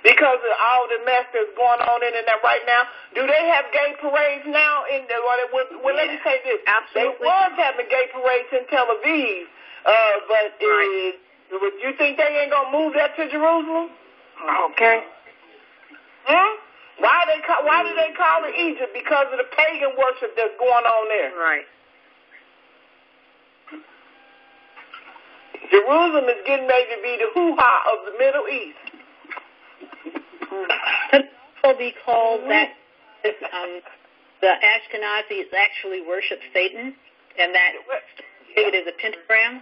Because of all the mess that's going on in that right now. Do they have gay parades now? Let me say this. Absolutely. They was having gay parades in Tel Aviv, but you think they ain't going to move that to Jerusalem? Okay. Why do they call it Egypt? Because of the pagan worship that's going on there. Right. Jerusalem is getting ready to be the hoo-ha of the Middle East. Could also be called that the Ashkenazis actually worship Satan, and that it is a pentagram?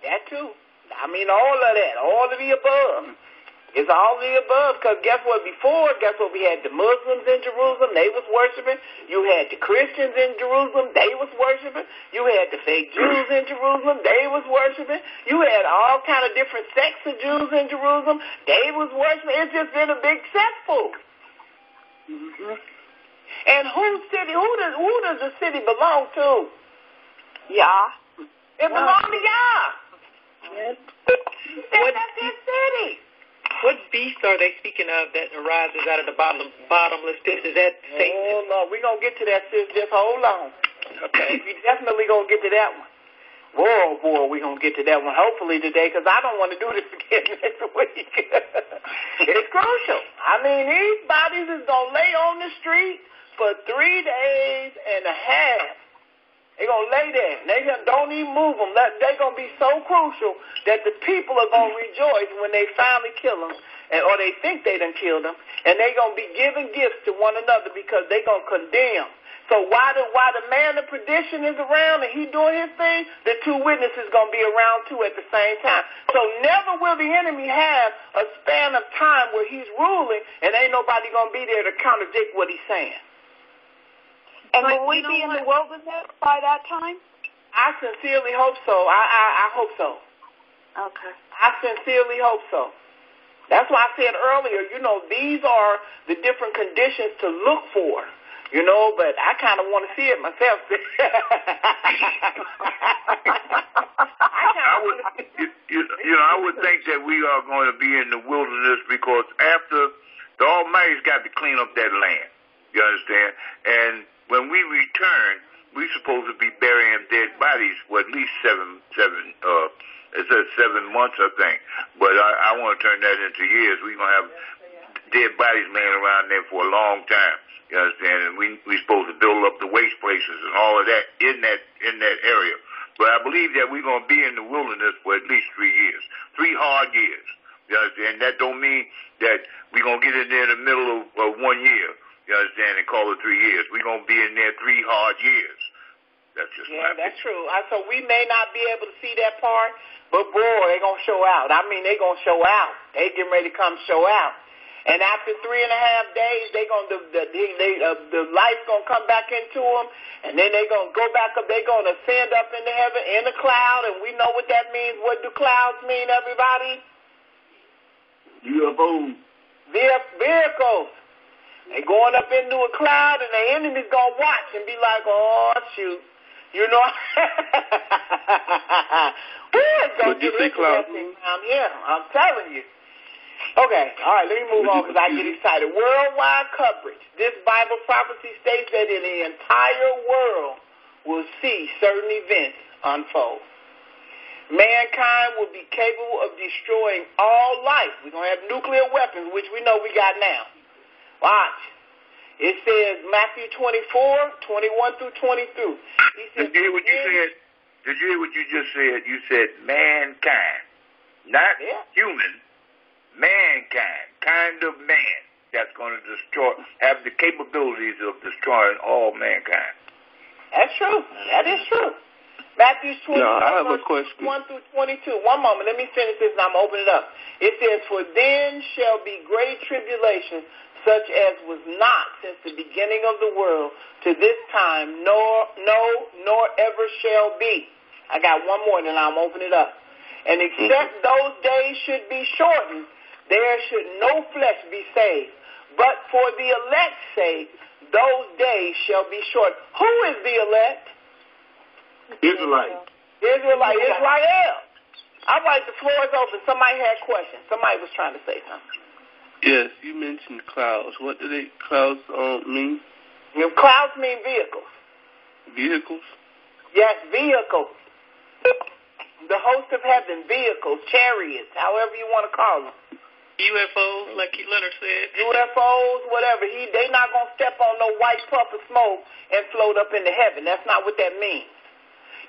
That too. I mean, all of that, all of the above. It's all the above, because guess what? Before, we had the Muslims in Jerusalem, they was worshiping. You had the Christians in Jerusalem, they was worshiping. You had the fake Jews in Jerusalem, they was worshiping. You had all kind of different sects of Jews in Jerusalem, they was worshiping. It's just been a big cesspool. Mm-hmm. And who does the city belong to? Yah. It belongs to Yah. Yes. That's his city. What beast are they speaking of that arises out of the bottomless pit? Is that Satan? Oh, no, we're going to get to that, sis. Just hold on. Okay. We definitely going to get to that one. Boy, we're going to get to that one hopefully today, because I don't want to do this again next week. It's crucial. I mean, these bodies is going to lay on the street for 3 days and a half. They're going to lay there. They don't even move them. They're going to be so crucial that the people are going to rejoice when they finally kill them, or they think they done killed them, and they're going to be giving gifts to one another because they're going to condemn. So while the man of perdition is around and he doing his thing, the two witnesses going to be around too at the same time. So never will the enemy have a span of time where he's ruling and ain't nobody going to be there to contradict what he's saying. And will we be in the wilderness by that time? I sincerely hope so. I hope so. Okay. I sincerely hope so. That's why I said earlier, these are the different conditions to look for, but I kind of want to see it myself. I would think that we are going to be in the wilderness because after the Almighty's got to clean up that land. You understand? And when we return, we supposed to be burying dead bodies for at least it says 7 months, I think. But I want to turn that into years. We're going to have dead bodies laying around there for a long time. You understand? And we supposed to build up the waste places and all of that in that area. But I believe that we're going to be in the wilderness for at least 3 years. 3 hard years. You understand? That don't mean that we're going to get in there in the middle of 1 year. You understand? And call it 3 years. We're going to be in there 3 hard years. That's just that's true. So we may not be able to see that part, but boy, they're going to show out. I mean, they're going to show out. They getting ready to come show out. And after 3.5 days, the light's going to come back into them, and then they're going to go back up. They're going to ascend up into heaven in a cloud, and we know what that means. What do clouds mean, everybody? UFOs. Vehicles. They going up into a cloud, and the enemy's going to watch and be like, oh, shoot. You know? It's going to get interesting down here. I'm telling you. Okay, all right, let me move on because I get excited. Worldwide coverage. This Bible prophecy states that in the entire world will see certain events unfold. Mankind will be capable of destroying all life. We're going to have nuclear weapons, which we know we got now. Watch. It says Matthew 24, 21 through 22. Did you hear what you said? Did you hear what you just said? You said mankind, not human. Mankind, kind of man that's going to have the capabilities of destroying all mankind. That's true. That is true. Matthew 24, I have a question. 1 through 22. One moment. Let me finish this and I'm going to open it up. It says, for then shall be great tribulation, such as was not since the beginning of the world to this time, nor ever shall be. I got one more, then I'm open it up. And except those days should be shortened, there should no flesh be saved. But for the elect's sake, those days shall be short. Who is the elect? Israel. All right, the floor is open. Somebody had questions. Somebody was trying to say something. Yes, you mentioned clouds. What do clouds mean? Clouds mean vehicles. Vehicles? Yes, vehicles. The host of heaven, vehicles, chariots, however you want to call them. UFOs, like Leonard said. UFOs, whatever. They not going to step on no white puff of smoke and float up into heaven. That's not what that means.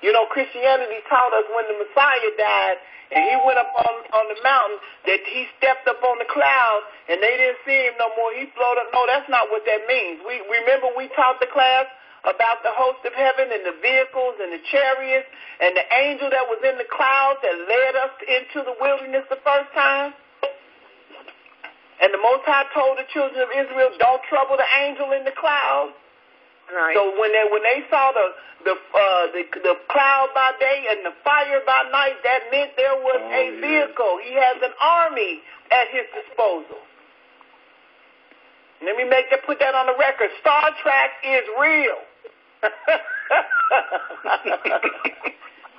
You know, Christianity taught us when the Messiah died and he went up on the mountain that he stepped up on the cloud and they didn't see him no more. He floated up. No, that's not what that means. Remember we taught the class about the host of heaven and the vehicles and the chariots and the angel that was in the clouds that led us into the wilderness the first time. And the Most High told the children of Israel, don't trouble the angel in the cloud. Right. So when they saw the cloud by day and the fire by night, that meant there was a vehicle. He has an army at his disposal. Let me put that on the record. Star Trek is real.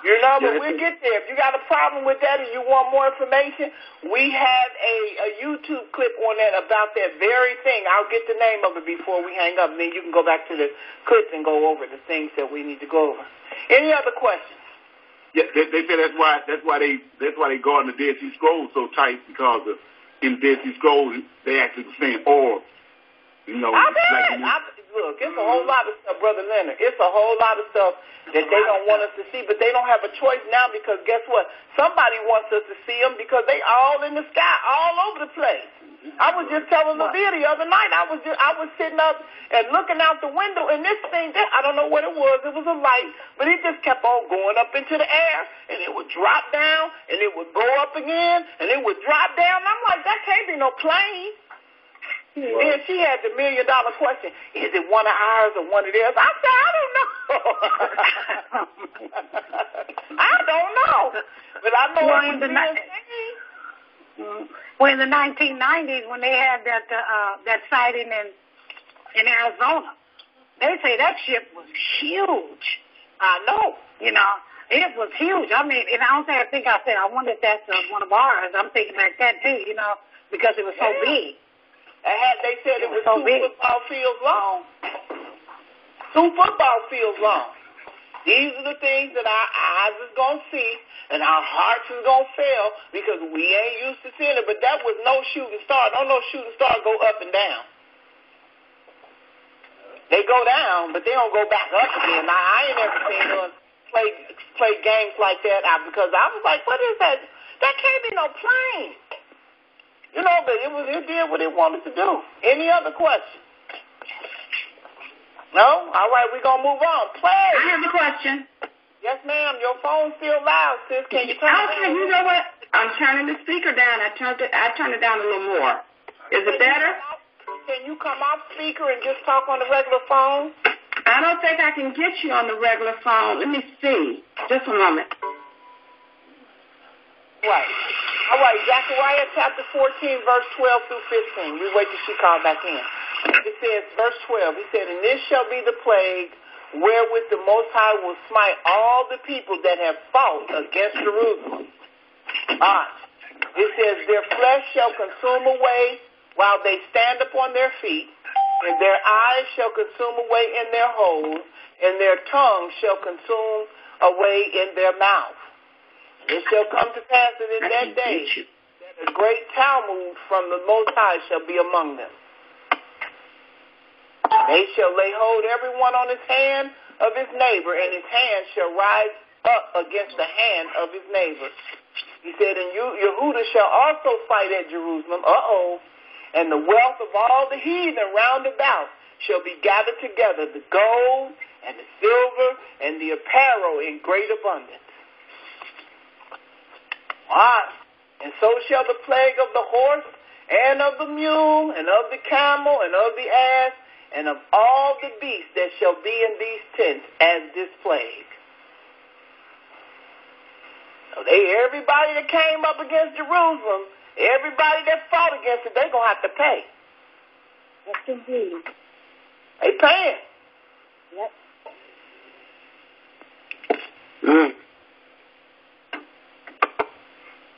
You know, but we'll get there. If you got a problem with that and you want more information, we have a YouTube clip on that about that very thing. I'll get the name of it before we hang up, and then you can go back to the clips and go over the things that we need to go over. Any other questions? Yeah, they say that's why they guard the Dead Sea Scrolls so tight, because in the Dead Sea Scrolls they actually saying oral. You know, look, it's a whole lot of stuff, Brother Leonard. It's a whole lot of stuff that they don't want us to see, but they don't have a choice now because guess what? Somebody wants us to see them because they all in the sky, all over the place. I was just telling Levia the other night, I was sitting up and looking out the window, and this thing, I don't know what it was. It was a light, but it just kept on going up into the air, and it would drop down, and it would go up again, and it would drop down. I'm like, that can't be no plane. Then she had the $1 million question. Is it one of ours or one of theirs? I said, I don't know. I don't know. But I know it was in the 1990s, when they had that sighting in Arizona, they say that ship was huge. I know. You know, it was huge. I mean, and I said, I wonder if that's one of ours. I'm thinking like that too, you know, because it was so big. They said it was 2 football fields long. 2 football fields long. These are the things that our eyes is going to see and our hearts is going to fail because we ain't used to seeing it. But that was no shooting star. Don't no shooting star go up and down. They go down, but they don't go back up again. Now, I ain't never seen them play games like that because I was like, what is that? That can't be no plane. You know, but it did what it wanted to do. Any other questions? No? All right, we're going to move on. Play. I have a question. Yes, ma'am. Your phone's still loud, sis. Can you turn it down? You know what? I'm turning the speaker down. I turned it down a little more. Is it better? Can you come off speaker and just talk on the regular phone? I don't think I can get you on the regular phone. Let me see. Just a moment. Right. All right, Zechariah chapter 14, verse 12 through 15. We wait till she calls back in. It says, verse 12, he said, and this shall be the plague wherewith the Most High will smite all the people that have fought against Jerusalem. It says, their flesh shall consume away while they stand upon their feet, and their eyes shall consume away in their holes, and their tongue shall consume away in their mouth. It shall come to pass that in that day that a great Talmud from the Most High shall be among them. They shall lay hold every one on his hand of his neighbor, and his hand shall rise up against the hand of his neighbor. He said, and Yehudah shall also fight at Jerusalem. And the wealth of all the heathen round about shall be gathered together, the gold and the silver and the apparel in great abundance. And so shall the plague of the horse and of the mule and of the camel and of the ass and of all the beasts that shall be in these tents as this plague. So everybody that came up against Jerusalem, everybody that fought against it, they're going to have to pay. Yes, indeed. They paying. Yep.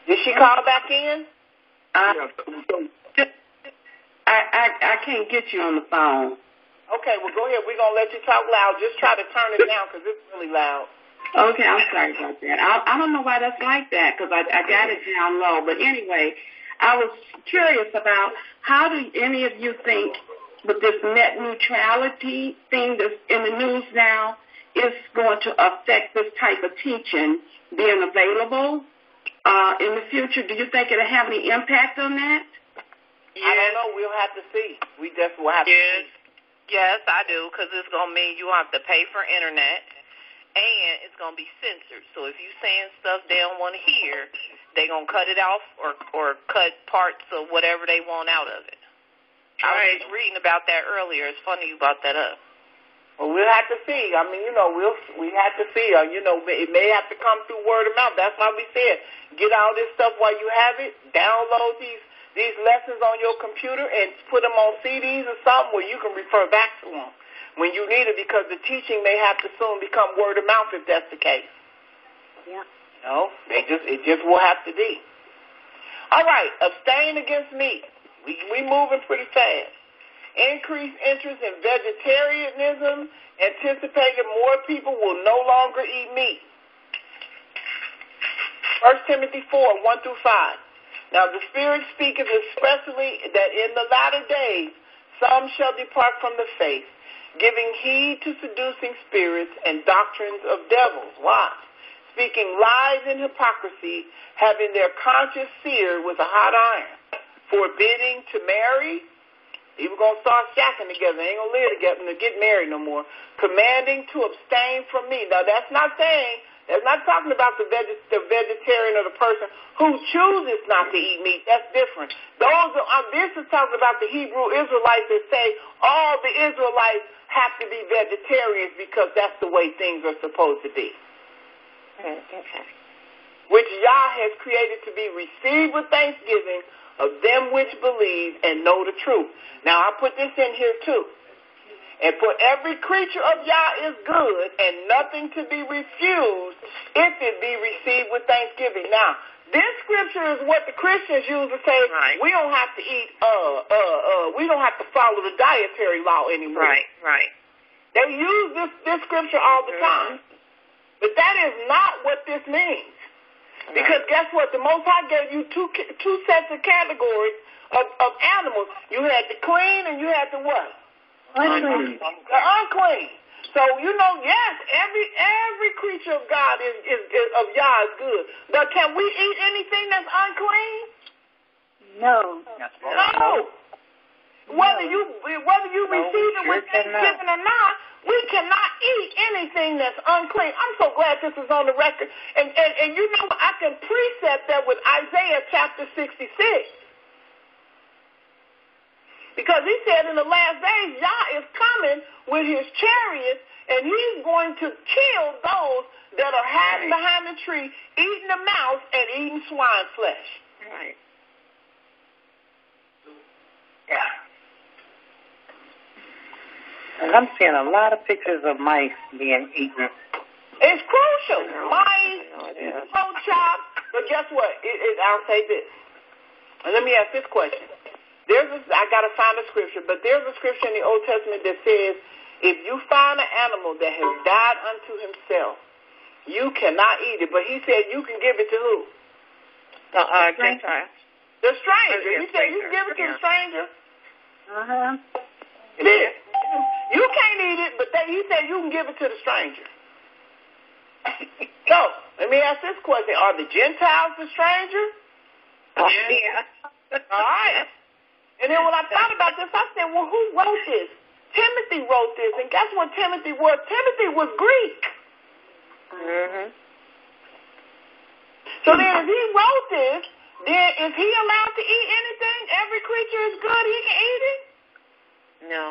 Did she call back in? I can't get you on the phone. Okay, well, go ahead. We're going to let you talk loud. Just try to turn it down because it's really loud. Okay, I'm sorry about that. I don't know why that's like that because I got it down low. But anyway, I was curious about how do any of you think with this net neutrality thing that's in the news now is going to affect this type of teaching being available in the future? Do you think it'll have any impact on that? Yes. I don't know. We'll have to see. We just will have to see. Yes, I do, because it's going to mean you have to pay for internet, and it's going to be censored. So if you're saying stuff they don't want to hear, they're going to cut it off or cut parts of whatever they want out of it. I was reading about that earlier. It's funny you brought that up. Well, we'll have to see. I mean, we have to see. It may have to come through word of mouth. That's why we said get all this stuff while you have it. Download these lessons on your computer and put them on CDs or something where you can refer back to them when you need it, because the teaching may have to soon become word of mouth if that's the case. Yeah. It just will have to be. All right, abstain against meat. We moving pretty fast. Increased interest in vegetarianism, anticipating more people will no longer eat meat. 1 Timothy 4, 1 through 5. Now the Spirit speaketh expressly that in the latter days some shall depart from the faith, giving heed to seducing spirits and doctrines of devils. Why? Speaking lies and hypocrisy, having their conscience seared with a hot iron, forbidding to marry. People going to start shacking together. They ain't going to live together and get married no more. Commanding to abstain from meat. Now that's not talking about the vegetarian or the person who chooses not to eat meat. That's different. This is talking about the Hebrew Israelites that say all the Israelites have to be vegetarians because that's the way things are supposed to be. Okay. Which Yah has created to be received with thanksgiving of them which believe and know the truth. Now, I put this in here too. And for every creature of Yah is good, and nothing to be refused if it be received with thanksgiving. Now, this scripture is what the Christians use to say, we don't have to eat, we don't have to follow the dietary law anymore. Right. They use this scripture all the time. But that is not what this means. Because guess what? The Most High gave you two sets of categories of animals. You had the clean and you had the what? Unclean. The unclean. So, yes, every creature of God is of Yah is good. But can we eat anything that's unclean? No. No. Whether you receive it with thanksgiving or not, we cannot eat anything that's unclean. I'm so glad this is on the record. And I can precept that with Isaiah chapter 66. Because he said in the last days, Yah is coming with his chariots, and he's going to kill those that are hiding behind the tree, eating the mouse and eating swine flesh. Right. Yeah. And I'm seeing a lot of pictures of mice being eaten. It's crucial. Mice, pork chop. But guess what? I'll say this. And let me ask this question. I got to find a scripture, but there's a scripture in the Old Testament that says, if you find an animal that has died unto himself, you cannot eat it. But he said you can give it to who? Gentile. The stranger. He said you can give it to the stranger. Uh-huh. It is. You can't eat it, but he said you can give it to the stranger. So, let me ask this question. Are the Gentiles the stranger? Yeah. All right. And then when I thought about this, I said, well, who wrote this? Timothy wrote this. And guess what Timothy was? Timothy was Greek. Mm-hmm. So then if he wrote this, then is he allowed to eat anything? Every creature is good. He can eat it? No.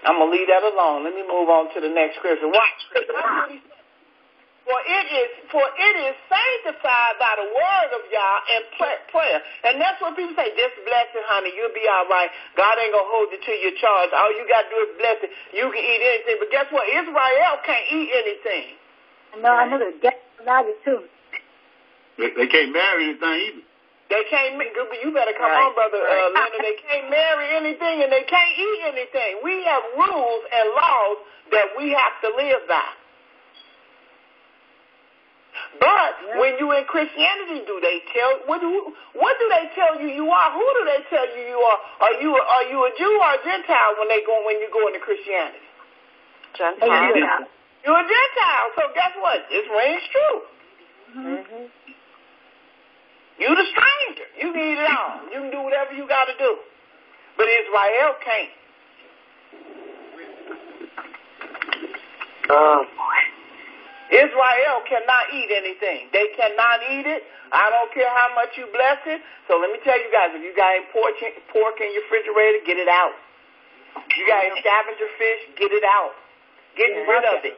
I'm going to leave that alone. Let me move on to the next scripture. Watch. For it is sanctified by the word of Yah and prayer. And that's what people say, just bless it, honey. You'll be all right. God ain't going to hold you to your charge. All you got to do is bless it. You can eat anything. But guess what? Israel can't eat anything. No, I know that. That's allowed it too. They can't marry anything either. They can't, you better come on, Brother Leonard. They can't marry anything and they can't eat anything. We have rules and laws that we have to live by. But when you in Christianity, do they tell what do they tell you are? Who do they tell you are? Are you a Jew or a Gentile when you go into Christianity? Gentile. You're a Gentile. So guess what? This rings true. Mm-hmm. You the stranger. You can eat it all. You can do whatever you got to do. But Israel can't. Oh, boy. Israel cannot eat anything. They cannot eat it. I don't care how much you bless it. So let me tell you guys, if you got any pork in your refrigerator, get it out. You got any scavenger fish, get it out. Get rid of it.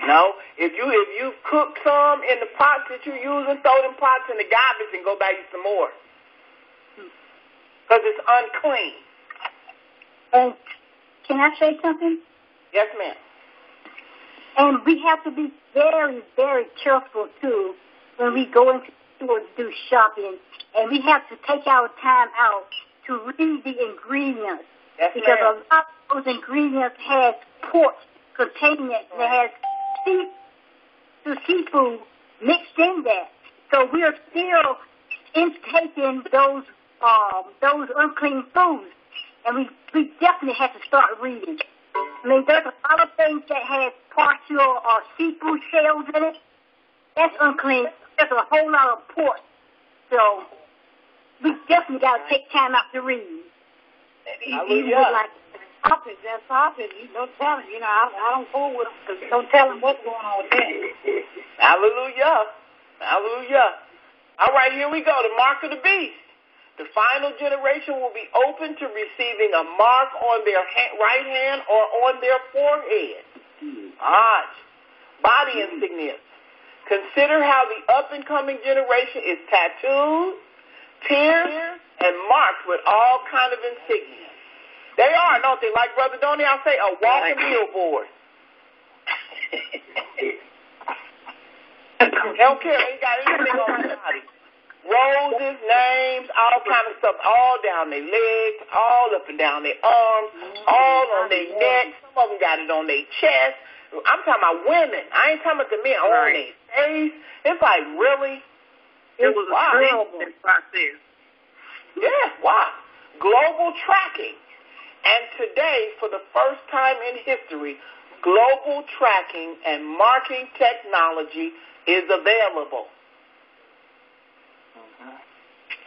No, if you cook some in the pots that you're using, throw them pots in the garbage and go buy you some more. Because it's unclean. And can I say something? Yes, ma'am. And we have to be very, very careful, too, when we go into stores to do shopping. And we have to take our time out to read the ingredients. Yes, because ma'am. a lot of those ingredients has pork containing it. And it has seafood mixed in that. So we are still intaking those unclean foods. And we definitely have to start reading. I mean, there's a lot of things that have partial or seafood shells in it. That's unclean. There's a whole lot of pork. So we definitely got to take time out to read. Even with like sausage, that sausage, you don't tell him. I don't fool with them because don't tell him what's going on with that. Hallelujah. Hallelujah. All right, here we go. The mark of the beast. The final generation will be open to receiving a mark on their right hand or on their forehead. Body insignia. Consider how the up-and-coming generation is tattooed, pierced, and marked with all kind of insignia. They are, don't they? Like Brother Donnie, I say, a walking billboard. They don't care. They ain't got anything on their body. Roses, names, all kind of stuff, all down their legs, all up and down their arms, all on their neck. Some of them got it on their chest. I'm talking about women. I ain't talking about the men. On their face. It's like, really? It was a terrible process. Yeah, why? Global tracking. And today, for the first time in history, global tracking and marking technology is available.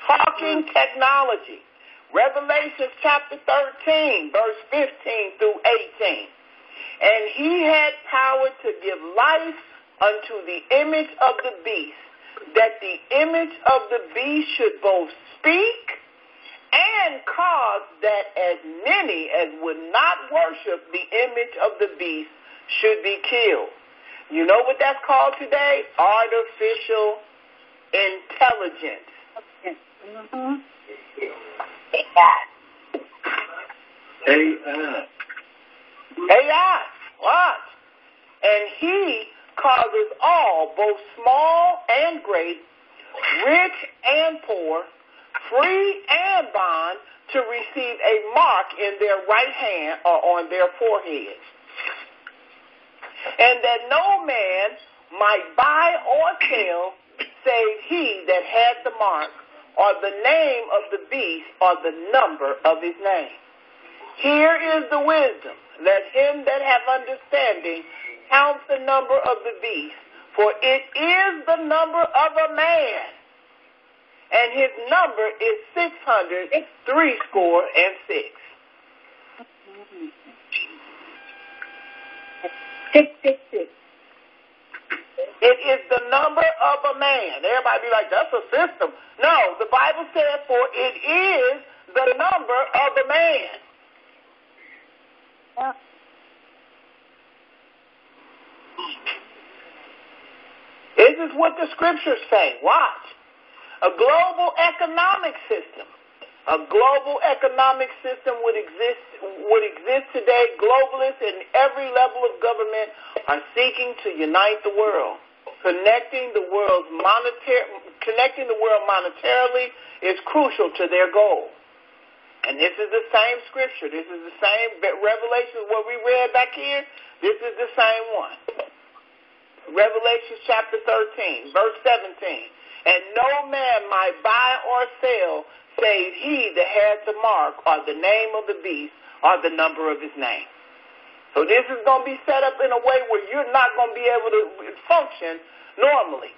Talking technology. Revelation chapter 13, verse 15 through 18. And he had power to give life unto the image of the beast, that the image of the beast should both speak and cause that as many as would not worship the image of the beast should be killed. You know what that's called today? Artificial intelligence. Mm-hmm. AI. What? And he causes all, both small and great, rich and poor, free and bond, to receive a mark in their right hand or on their foreheads. And that no man might buy or sell save he that had the mark, or the name of the beast, or the number of his name. Here is the wisdom. Let him that have understanding count the number of the beast, for it is the number of a man, and his number is 666. It is the number of a man. Everybody be like, that's a system. No, the Bible says, for it is the number of a man. Yeah. This is what the scriptures say. Watch. A global economic system. A global economic system would exist today. Globalists in every level of government are seeking to unite the world. Connecting the world monetarily is crucial to their goal. And this is the same scripture. This is the same Revelation, what we read back here. This is the same one. Revelation chapter 13, verse 17. And no man might buy or sell save he that has the mark or the name of the beast or the number of his name. So this is going to be set up in a way where you're not going to be able to function normally.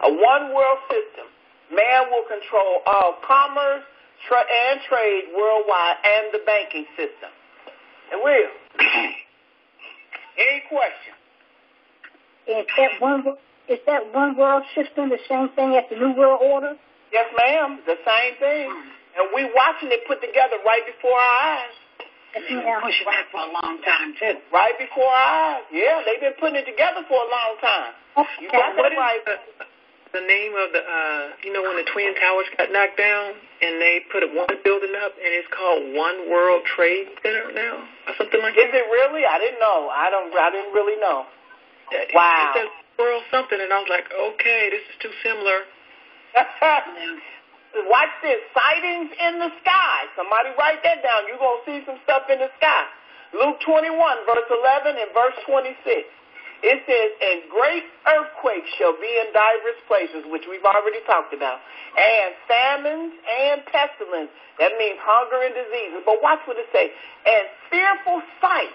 A one-world system. Man will control all commerce and trade worldwide and the banking system. And will. Any question? Is that one world system the same thing as the New World Order? Yes, ma'am. The same thing. And we watching it put together right before our eyes. It's been pushed back for a long time, too. Right before our eyes. Yeah, they've been putting it together for a long time. You got that right. The name of the, when the Twin Towers got knocked down and they put one building up and it's called One World Trade Center now or something like that? Is it really? I didn't know. I didn't really know. Wow. It says world something, and I was like, okay, this is too similar. Watch this. Sightings in the sky. Somebody write that down. You're going to see some stuff in the sky. Luke 21, verse 11 and verse 26. It says, and great earthquakes shall be in diverse places, which we've already talked about, and famines and pestilence. That means hunger and diseases. But watch what it says. And fearful sights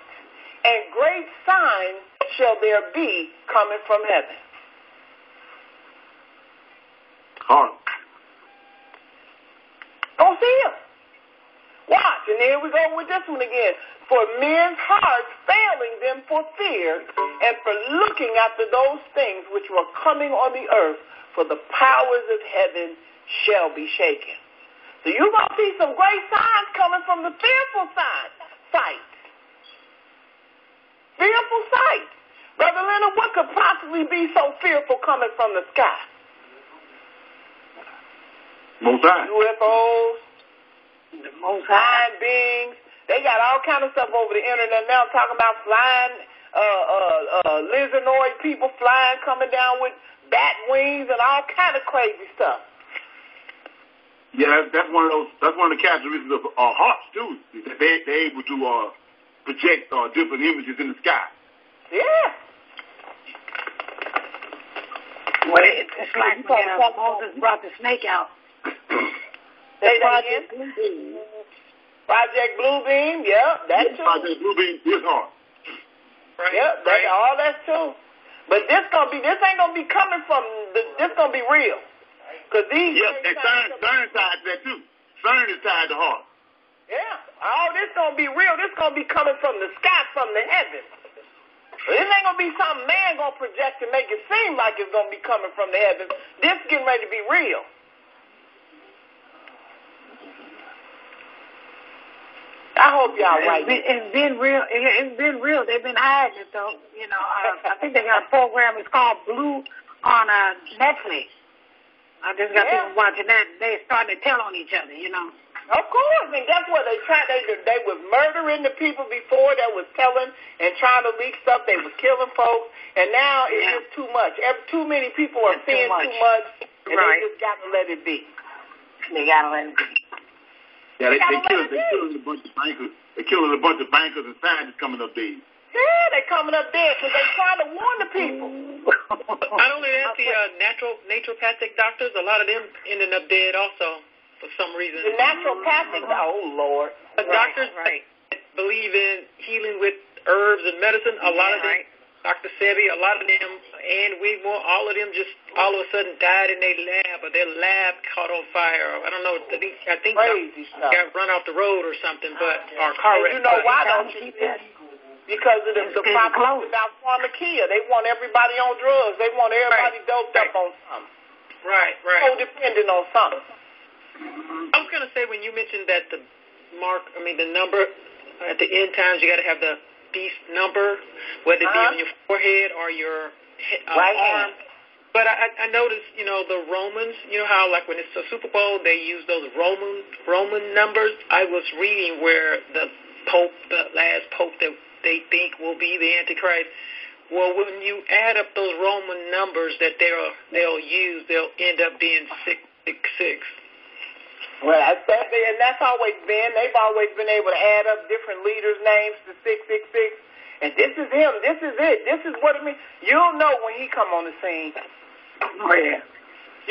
and great signs shall there be coming from heaven. Don't see them. Watch, and here we go with this one again. For men's hearts failing them for fear, and for looking after those things which were coming on the earth, for the powers of heaven shall be shaken. So you're going to see some great signs coming from the fearful sights. Fearful sights. Brother Leonard, what could possibly be so fearful coming from the sky? UFOs, flying beings. They got all kind of stuff over the internet now talking about flying lizardoid people flying, coming down with bat wings and all kind of crazy stuff. Yeah, that's one of the characteristics of hearts too. That they're able to project different images in the sky. Yeah. Well, it's like Moses brought the snake out. Say that again. Project Bluebeam, yeah, that too. Project Bluebeam is hard. Right. Yep, all that too. But this ain't gonna be coming from this gonna be real. Cause these and CERN tied to that too. CERN is tied to heart. Yeah, all this gonna be real. This gonna be coming from the sky, from the heavens. This ain't gonna be something man gonna project to make it seem like it's gonna be coming from the heavens. This getting ready to be real. I hope y'all right. It's been real. It's been real. They've been hiding it though. You know, I think they got a program. It's called Blue on Netflix. I just got people watching that. They starting to tell on each other. You know. Of course, and that's what they tried. They was murdering the people before that was telling and trying to leak stuff. They was killing folks, and now it's just too much. Too many people are seeing too much, and they just got to let it be. They got to let it be. Yeah, they killing a bunch of bankers. They killing a bunch of bankers and scientists coming up dead. Yeah, they coming up dead because they trying to warn the people. Not only that, the naturopathic doctors, a lot of them ending up dead also for some reason. The naturopathic, oh Lord, the doctors that believe in healing with herbs and medicine, a lot of them, Dr. Sebi, a lot of them, and Wigmore, all of them just all of a sudden died in their lab, or their lab caught on fire. I don't know. I think crazy stuff. Got run off the road or something, or car wreck. You know why don't you? Because of the problem about pharmacia. They want everybody on drugs. They want everybody doped up on something. Right. So dependent on something. I was going to say, when you mentioned that the number at the end times, you got to have the beast number, whether it be on your forehead or your arm. But I noticed, the Romans, how like when it's a Super Bowl, they use those Roman numbers. I was reading where the last pope that they think will be the Antichrist. Well, when you add up those Roman numbers that they'll use, they'll end up being 666. Well, and that's always been. They've always been able to add up different leaders' names to 666. And this is him. This is it. This is what it means. You'll know when he come on the scene. Oh, yeah.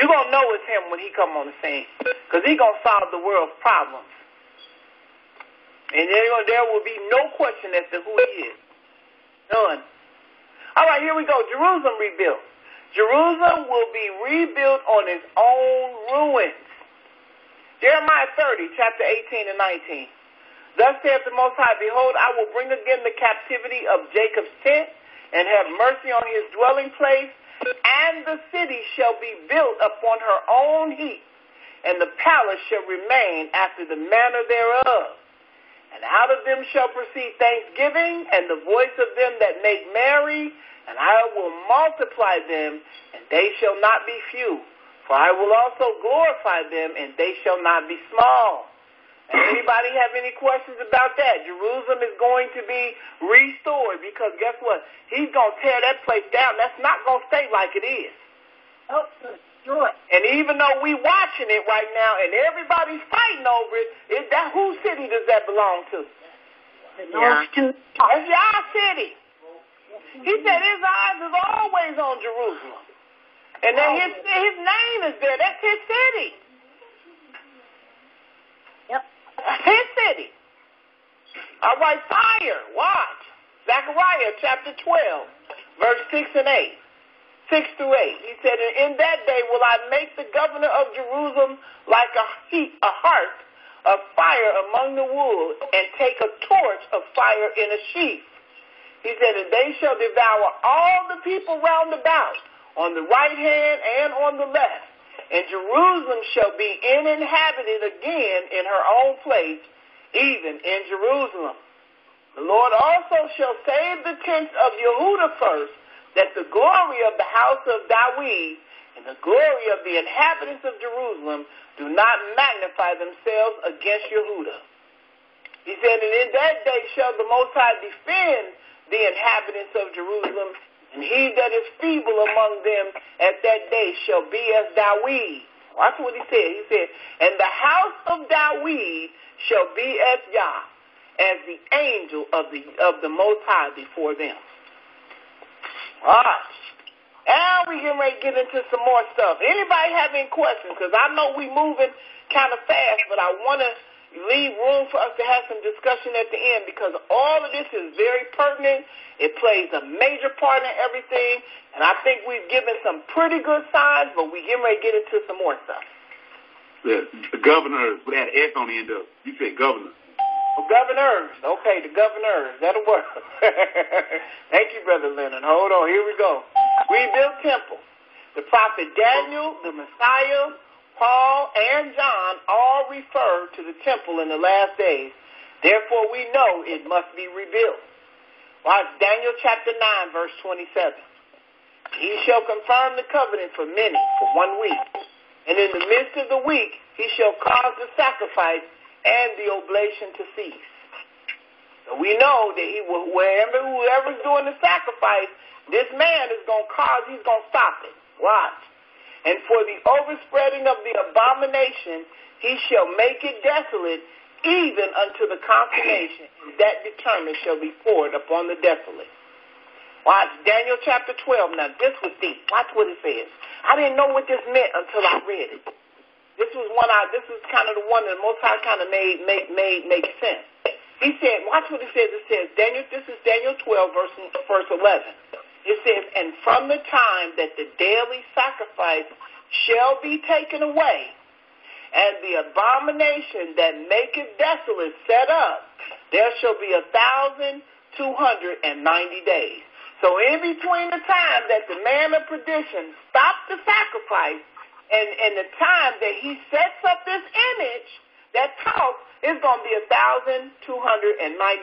You're going to know it's him when he come on the scene. Because he's going to solve the world's problems. And there will be no question as to who he is. None. All right, here we go. Jerusalem rebuilt. Jerusalem will be rebuilt on its own ruins. Jeremiah 30, chapter 18 and 19. Thus saith the Most High, behold, I will bring again the captivity of Jacob's tent, and have mercy on his dwelling place, and the city shall be built upon her own heap, and the palace shall remain after the manner thereof. And out of them shall proceed thanksgiving, and the voice of them that make merry, and I will multiply them, and they shall not be few. For I will also glorify them, and they shall not be small. And anybody have any questions about that? Jerusalem is going to be restored, because guess what? He's going to tear that place down. That's not going to stay like it is. Oh, sure. And even though we watching it right now, and everybody's fighting over it, whose city does that belong to? That's y'all city. He said his eyes is always on Jerusalem. And then his name is there. That's his city. Yep. That's his city. All right, fire. Watch. Zachariah chapter 12, verse 6 and 8. 6 through 8. He said, and in that day will I make the governor of Jerusalem like a hearth of fire among the wood, and take a torch of fire in a sheaf. He said, and they shall devour all the people round about, on the right hand and on the left. And Jerusalem shall be uninhabited again in her own place, even in Jerusalem. The Lord also shall save the tents of Yehudah first, that the glory of the house of David and the glory of the inhabitants of Jerusalem do not magnify themselves against Yehudah. He said, and in that day shall the Most High defend the inhabitants of Jerusalem, and he that is feeble among them at that day shall be as Dawid. That's what he said. He said, and the house of Dawid shall be as Yah, as the angel of the Most High before them. All right. Now we getting ready to get into some more stuff. Anybody have any questions? Because I know we moving kind of fast, but I want to leave room for us to have some discussion at the end because all of this is very pertinent. It plays a major part in everything, and I think we've given some pretty good signs, but we getting ready to get into some more stuff. The governors, we had an S on the end of it. You said governor. Oh, governors. Okay, the governors. That'll work. Thank you, Brother Leonard. Hold on. Here we go. Rebuilt temple. The prophet Daniel, the Messiah, Paul, and John all refer to the temple in the last days. Therefore, we know it must be rebuilt. Watch Daniel chapter 9, verse 27. He shall confirm the covenant for many, for 1 week. And in the midst of the week, he shall cause the sacrifice and the oblation to cease. So we know that whoever's doing the sacrifice, this man is going to he's going to stop it. Watch. And for the overspreading of the abomination, he shall make it desolate, even unto the consummation, and that determined shall be poured upon the desolate. Watch Daniel chapter 12. Now, this was deep. Watch what it says. I didn't know what this meant until I read it. This is kind of the one that the Most High kind of made sense. He said, watch what it says. It says, this is Daniel 12, verse 11. It says, and from the time that the daily sacrifice shall be taken away, and the abomination that maketh desolate set up, there shall be 1,290 days. So in between the time that the man of perdition stopped the sacrifice and the time that he sets up this image that talks, it's going to be 1,290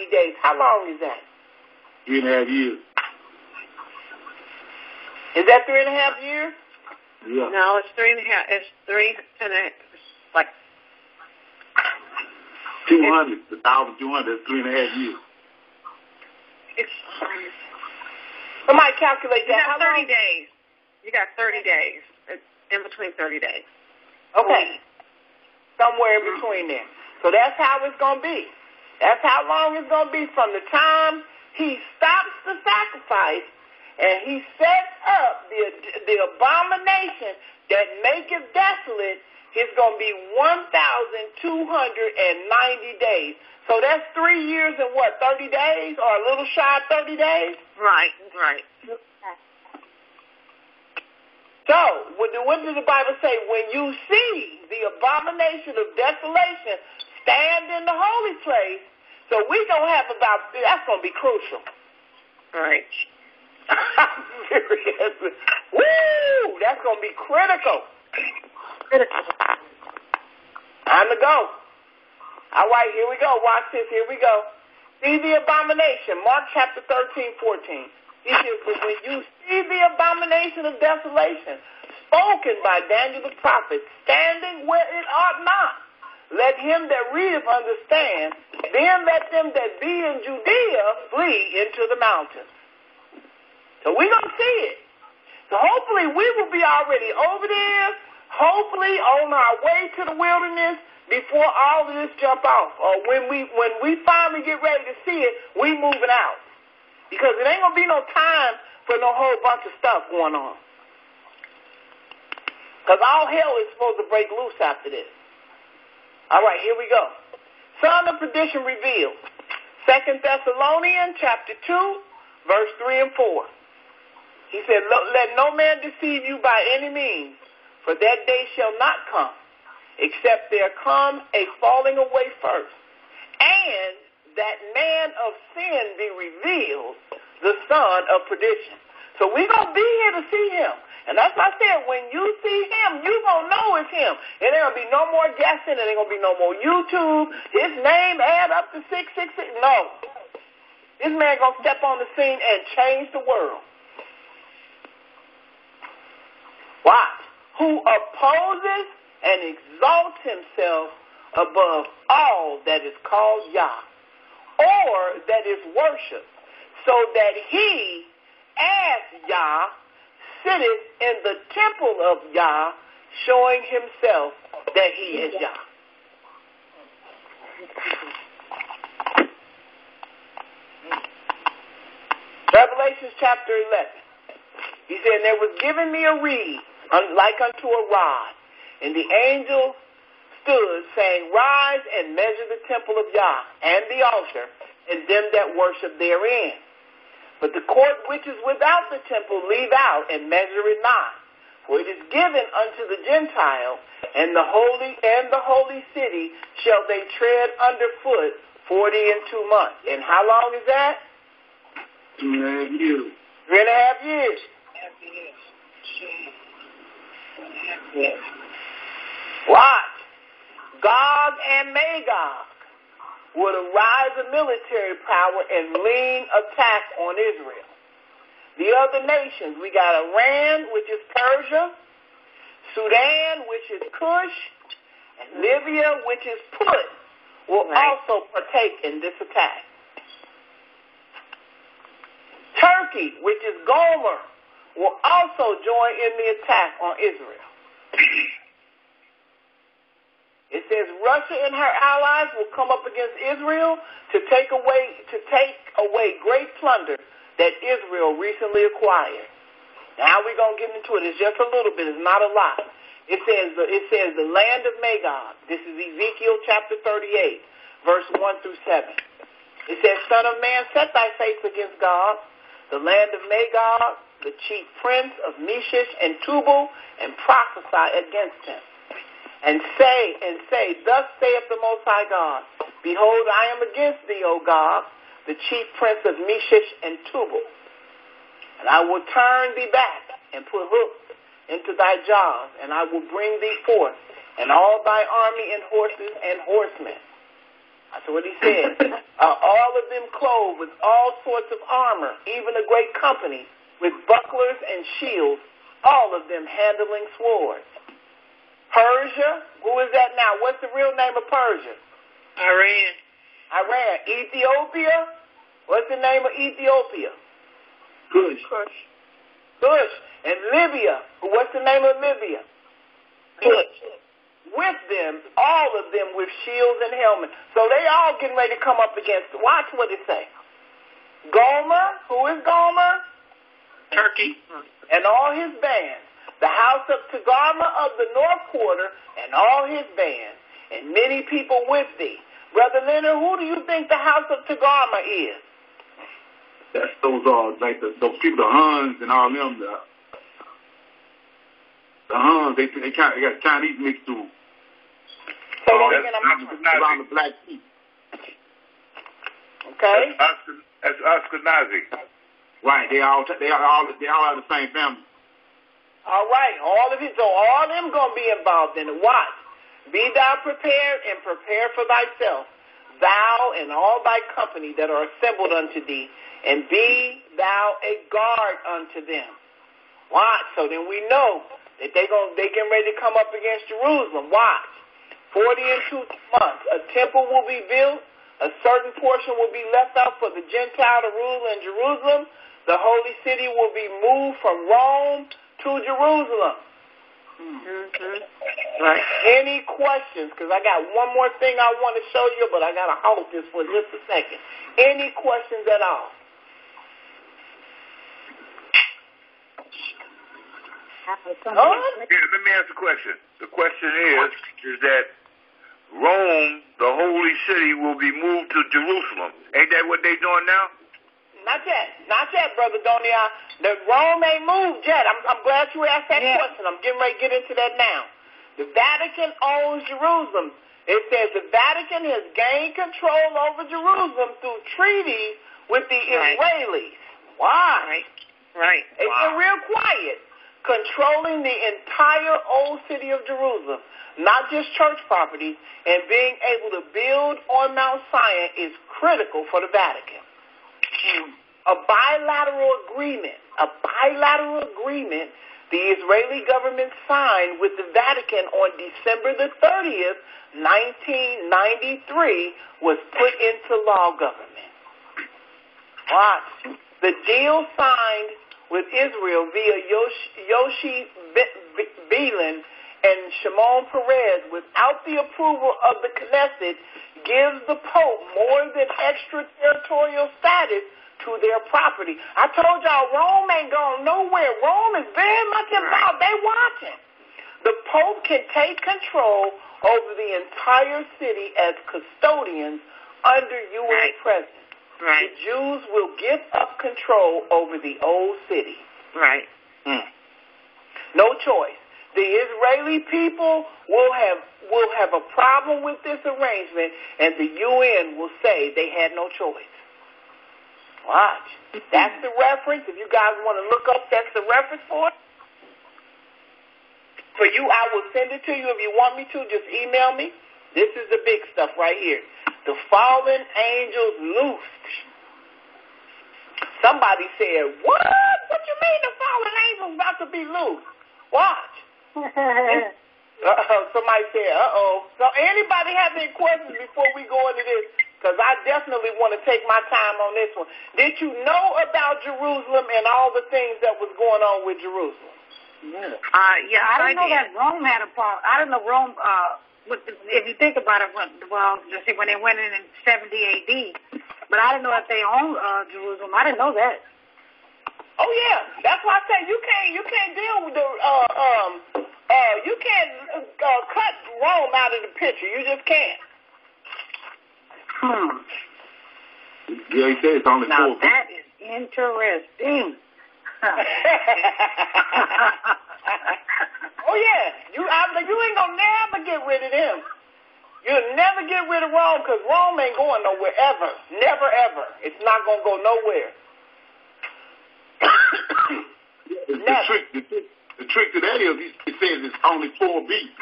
days. How long is that? 3.5 years. Is that 3.5 years? Yeah. No, it's 3.5. It's 3.5. Like 200. 1,200. That's 3.5 years. It's. Somebody calculate that. You got 30 days. You got 30 days. It's in between 30 days. Okay. Somewhere in between there. So that's how it's going to be. That's how long it's going to be from the time he stops the sacrifice and he sets up the abomination that maketh desolate. It's going to be 1,290 days. So that's 3 years and 30 days or a little shy of 30 days? Right. So, what does the Bible say? When you see the abomination of desolation stand in the holy place, so we're going to have that's going to be crucial. Right. I'm serious. Woo! That's going to be critical. Time to go. All right, here we go. Watch this. Here we go. See the abomination. Mark chapter 13, 14. He says, but when you see the abomination of desolation spoken by Daniel the prophet, standing where it ought not, let him that readeth understand, then let them that be in Judea flee into the mountains. So we're going to see it. So hopefully we will be already over there, hopefully on our way to the wilderness before all of this jump off. Or when we finally get ready to see it, we moving out. Because it ain't going to be no time for no whole bunch of stuff going on. Because all hell is supposed to break loose after this. All right, here we go. Son of perdition revealed. 2 Thessalonians chapter 2, verse 3 and 4. He said, let no man deceive you by any means, for that day shall not come, except there come a falling away first, and that man of sin be revealed, the son of perdition. So we're going to be here to see him. And that's what I said, when you see him, you're going to know it's him. It ain't going to be no more guessing. It ain't going to be no more YouTube. His name add up to 666. No. This man going to step on the scene and change the world. Watch. Who opposes and exalts himself above all that is called Yah, or that is worshipped, so that he, as Yah, sitteth in the temple of Yah, showing himself that he is Yah. Revelation chapter 11. He said, there was given me a reed, like unto a rod, and the angel stood, saying, rise and measure the temple of Yah, and the altar, and them that worship therein. But the court which is without the temple leave out, and measure it not. For it is given unto the Gentile, and the holy city shall they tread underfoot 42 months. And how long is that? 2.5 years. 3.5 years. Watch. Gog and Magog would arise a military power and lean attack on Israel. The other nations, we got Iran, which is Persia, Sudan, which is Cush, and Libya, which is Put, will also partake in this attack. Turkey, which is Gomer, will also join in the attack on Israel. It says Russia and her allies will come up against Israel to take away great plunder that Israel recently acquired. Now we're going to get into it. It's just a little bit. It's not a lot. It says the land of Magog. This is Ezekiel chapter 38, verse 1 through 7. It says, Son of man, set thy face against Gog, the land of Magog, the chief prince of Meshish and Tubal, and prophesy against him. And say, thus saith the Most High God, behold, I am against thee, O Gog, the chief prince of Meshish and Tubal. And I will turn thee back and put hooks into thy jaws, and I will bring thee forth, and all thy army and horses and horsemen. That's what he said. All of them clothed with all sorts of armor, even a great company, with bucklers and shields, all of them handling swords. Persia, who is that now? What's the real name of Persia? Iran. Ethiopia, what's the name of Ethiopia? Cush. And Libya, what's the name of Libya? Cush. With them, all of them with shields and helmets. So they all getting ready to come up against it. Watch what it says. Gomer, who is Gomer? Turkey. And all his bands. The house of Togarmah of the north quarter and all his bands, and many people with thee. Brother Leonard, who do you think the house of Togarmah is? That's those those people, the Huns and all them. The Huns, they got Chinese mixed through. Say that again. Around the Black Sea. Okay. That's Ashkenazi. Right. They all have the same family. All right, all of it. So all of them going to be involved in it. Watch. Be thou prepared and prepare for thyself, thou and all thy company that are assembled unto thee, and be thou a guard unto them. Watch. So then we know that they getting ready to come up against Jerusalem. Watch. 42 months, a temple will be built. A certain portion will be left out for the Gentile to rule in Jerusalem. The holy city will be moved from Rome to Jerusalem. Right. Any questions? Because I got one more thing I want to show you, but I got to hold this for just a second. Any questions at all? Yeah, let me ask a question. The question is that Rome, the holy city, will be moved to Jerusalem. Ain't that what they doing now? Not yet, Brother Donia. The Rome ain't moved yet. I'm glad you asked that question. I'm getting ready to get into that now. The Vatican owns Jerusalem. It says the Vatican has gained control over Jerusalem through treaties with the Israelis. Why? Right. It's been real quiet. Controlling the entire old city of Jerusalem, not just church property, and being able to build on Mount Sinai is critical for the Vatican. A bilateral agreement the Israeli government signed with the Vatican on December the 30th, 1993, was put into law government. Watch. The deal signed with Israel via Yoshi Belin and Shimon Peres without the approval of the Knesset gives the Pope more than extraterritorial status to their property. I told y'all Rome ain't going nowhere. Rome is very much involved. They watching. The Pope can take control over the entire city as custodians under U.S. presence. Right. The Jews will give up control over the old city. Right. No choice. The Israeli people will have a problem with this arrangement, and the UN will say they had no choice. Watch. That's the reference. If you guys want to look up, that's the reference for it. For you, I will send it to you. If you want me to, just email me. This is the big stuff right here. The fallen angels loosed. Somebody said, what? What you mean the fallen angels about to be loose? Watch. Somebody said, So anybody have any questions before we go into this? Because I definitely want to take my time on this one. Did you know about Jerusalem and all the things that was going on with Jerusalem? Yeah, I didn't know that Rome had a problem. I didn't know Rome, if you think about it, when they went in 70 A.D., but I didn't know that they owned Jerusalem. I didn't know that. Oh yeah, that's why I say you can't deal with the you can't cut Rome out of the picture. You just can't. Yeah, he said it's only now 4 that is interesting. Oh yeah, you ain't gonna never get rid of them. You'll never get rid of Rome because Rome ain't going nowhere ever. Never ever. It's not gonna go nowhere. The trick to that is it says it's only 4 beats.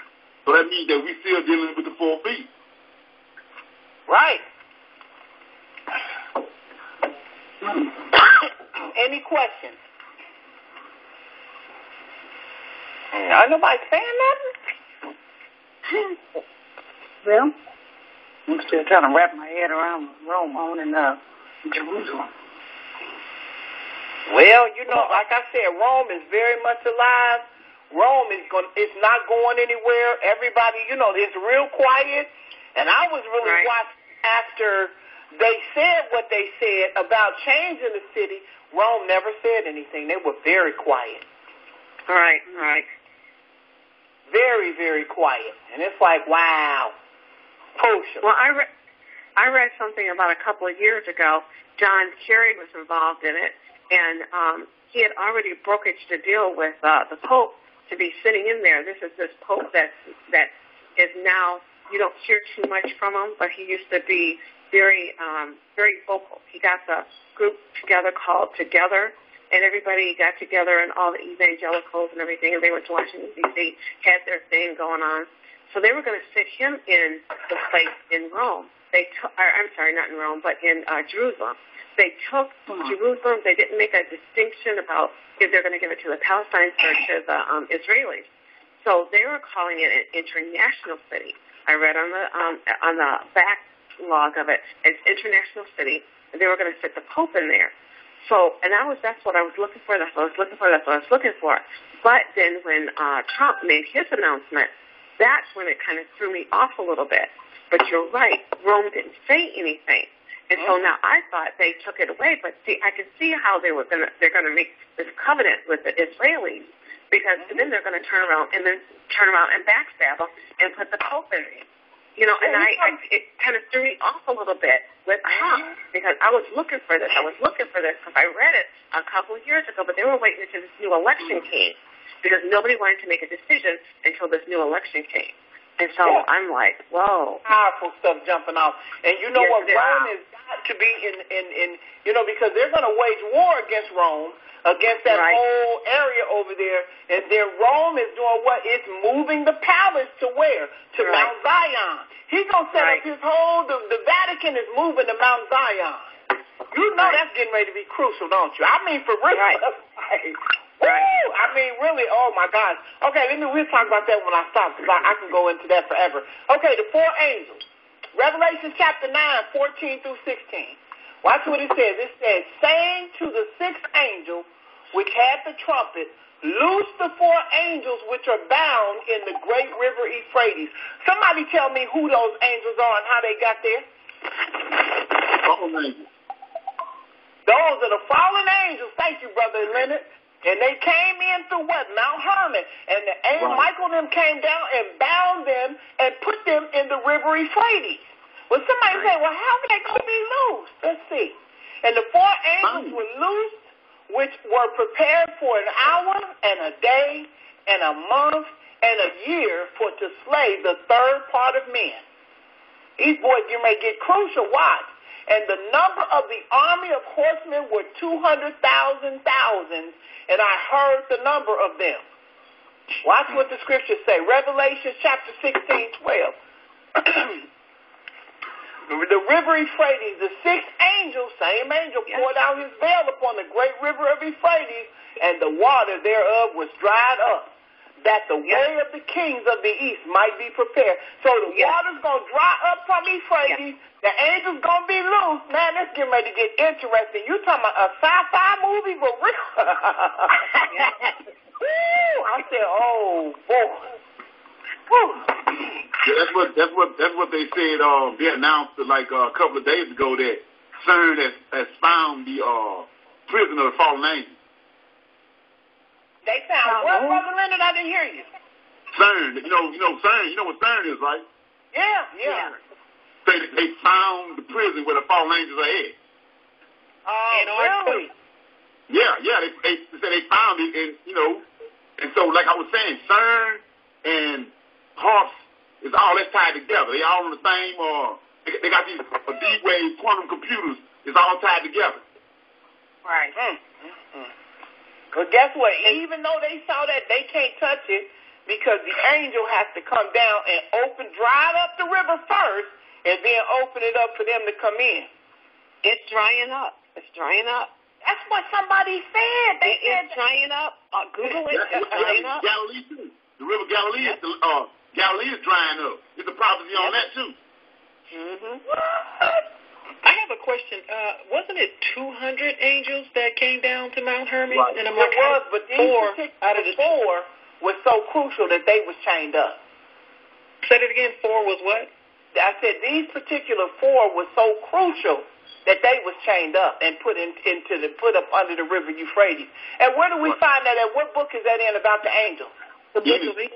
So that means that we still dealing with the 4 beats. Right. Any questions? Nobody saying nothing? Well, I'm still trying to wrap my head around Rome owning Jerusalem. Well, like I said, Rome is very much alive. Rome is not going anywhere. Everybody, it's real quiet. And I was really watching after they said what they said about changing the city. Rome never said anything. They were very quiet. Right. Very, very quiet. And it's like, wow. Kosher. Well, I read something about a couple of years ago. John Kerry was involved in it, and he had already brokeraged a deal with the Pope to be sitting in there. This is this Pope that is now, you don't hear too much from him, but he used to be very vocal. He got the group together called Together, and everybody got together, and all the evangelicals and everything, and they went to Washington, D.C., had their thing going on. So they were going to sit him in the place in Rome. I'm sorry, not in Rome, but in Jerusalem. They took Jerusalem. They didn't make a distinction about if they're going to give it to the Palestinians or to the Israelis. So they were calling it an international city. I read on the backlog of it, it's international city, and they were going to sit the Pope in there. So, and that's what I was looking for. That's what I was looking for. But then when Trump made his announcement, that's when it kind of threw me off a little bit. But you're right, Rome didn't say anything. And so now I thought they took it away, but see, I can see how they're going to make this covenant with the Israelis, because then they're going to turn around and backstab them and put the Pope in it. It kind of threw me off a little bit with Trump, because I was looking for this. Because I read it a couple of years ago, but they were waiting until this new election came, because nobody wanted to make a decision until this new election came. And so I'm like, whoa. Powerful stuff jumping off. And you know what? Rome has got to be in because they're going to wage war against Rome, against that whole area over there. And then Rome is doing what? It's moving the palace to where? To Mount Zion. He's going to set up his whole, the Vatican is moving to Mount Zion. You know that's getting ready to be crucial, don't you? I mean, for real. Woo! I mean, really, oh, my gosh. Okay, we'll talk about that when I stop, because I can go into that forever. Okay, the 4 angels. Revelation chapter 9, 14 through 16. Watch what it says. It says, saying to the sixth angel, which had the trumpet, loose the 4 angels which are bound in the great river Euphrates. Somebody tell me who those angels are and how they got there. Fallen angels. Those are the fallen angels. Thank you, Brother Leonard. And they came in through what? Mount Hermon. And the angel Michael and them came down and bound them and put them in the river Euphrates. Well, somebody say, well, how can they go be loose? Let's see. And the 4 angels were loosed, which were prepared for an hour and a day and a month and a year for to slay the third part of men. These boys, you may get crucial. Watch. And the number of the army of horsemen were 200,000 thousands, and I heard the number of them. Watch what the scriptures say. Revelation chapter 16:12. The river Euphrates, the 6th angel, same angel, poured out his veil upon the great river of Euphrates, and the water thereof was dried up, that the way of the kings of the east might be prepared. So the water's going to dry up from Euphrates. The angel's going to be loose. Man, that's getting ready to get interesting. You talking about a sci-fi movie for real? I said, oh, boy. Yeah, that's what they said. They announced like a couple of days ago that CERN has found the prison of the fallen angels. They found what, Brother Leonard? I didn't hear you. CERN, you know CERN. You know what CERN is, right? Yeah. They found the prison where the fallen angels are at. Really? Yeah. They said they found it, and so like I was saying, CERN and HARPS is all that's tied together. They all on the same, they got these D-wave quantum computers. It's all tied together. Right. Well, guess what? Even though they saw that, they can't touch it because the angel has to come down and dry up the river first and then open it up for them to come in. It's drying up. That's what somebody said. They said it's drying up. Google it. It's drying up. Galilee, too. The river Galilee is Galilee is drying up. It's a prophecy on that, too. I have a question. Wasn't it 200 angels that came down to Mount Hermon? Right. And it was, but these 4 out of the 4 was so crucial that they was chained up. Say it again. 4 was what? I said these particular 4 was so crucial that they was chained up and put up under the river Euphrates. And where do we find that at? What book is that in about the angels? The book of Enoch.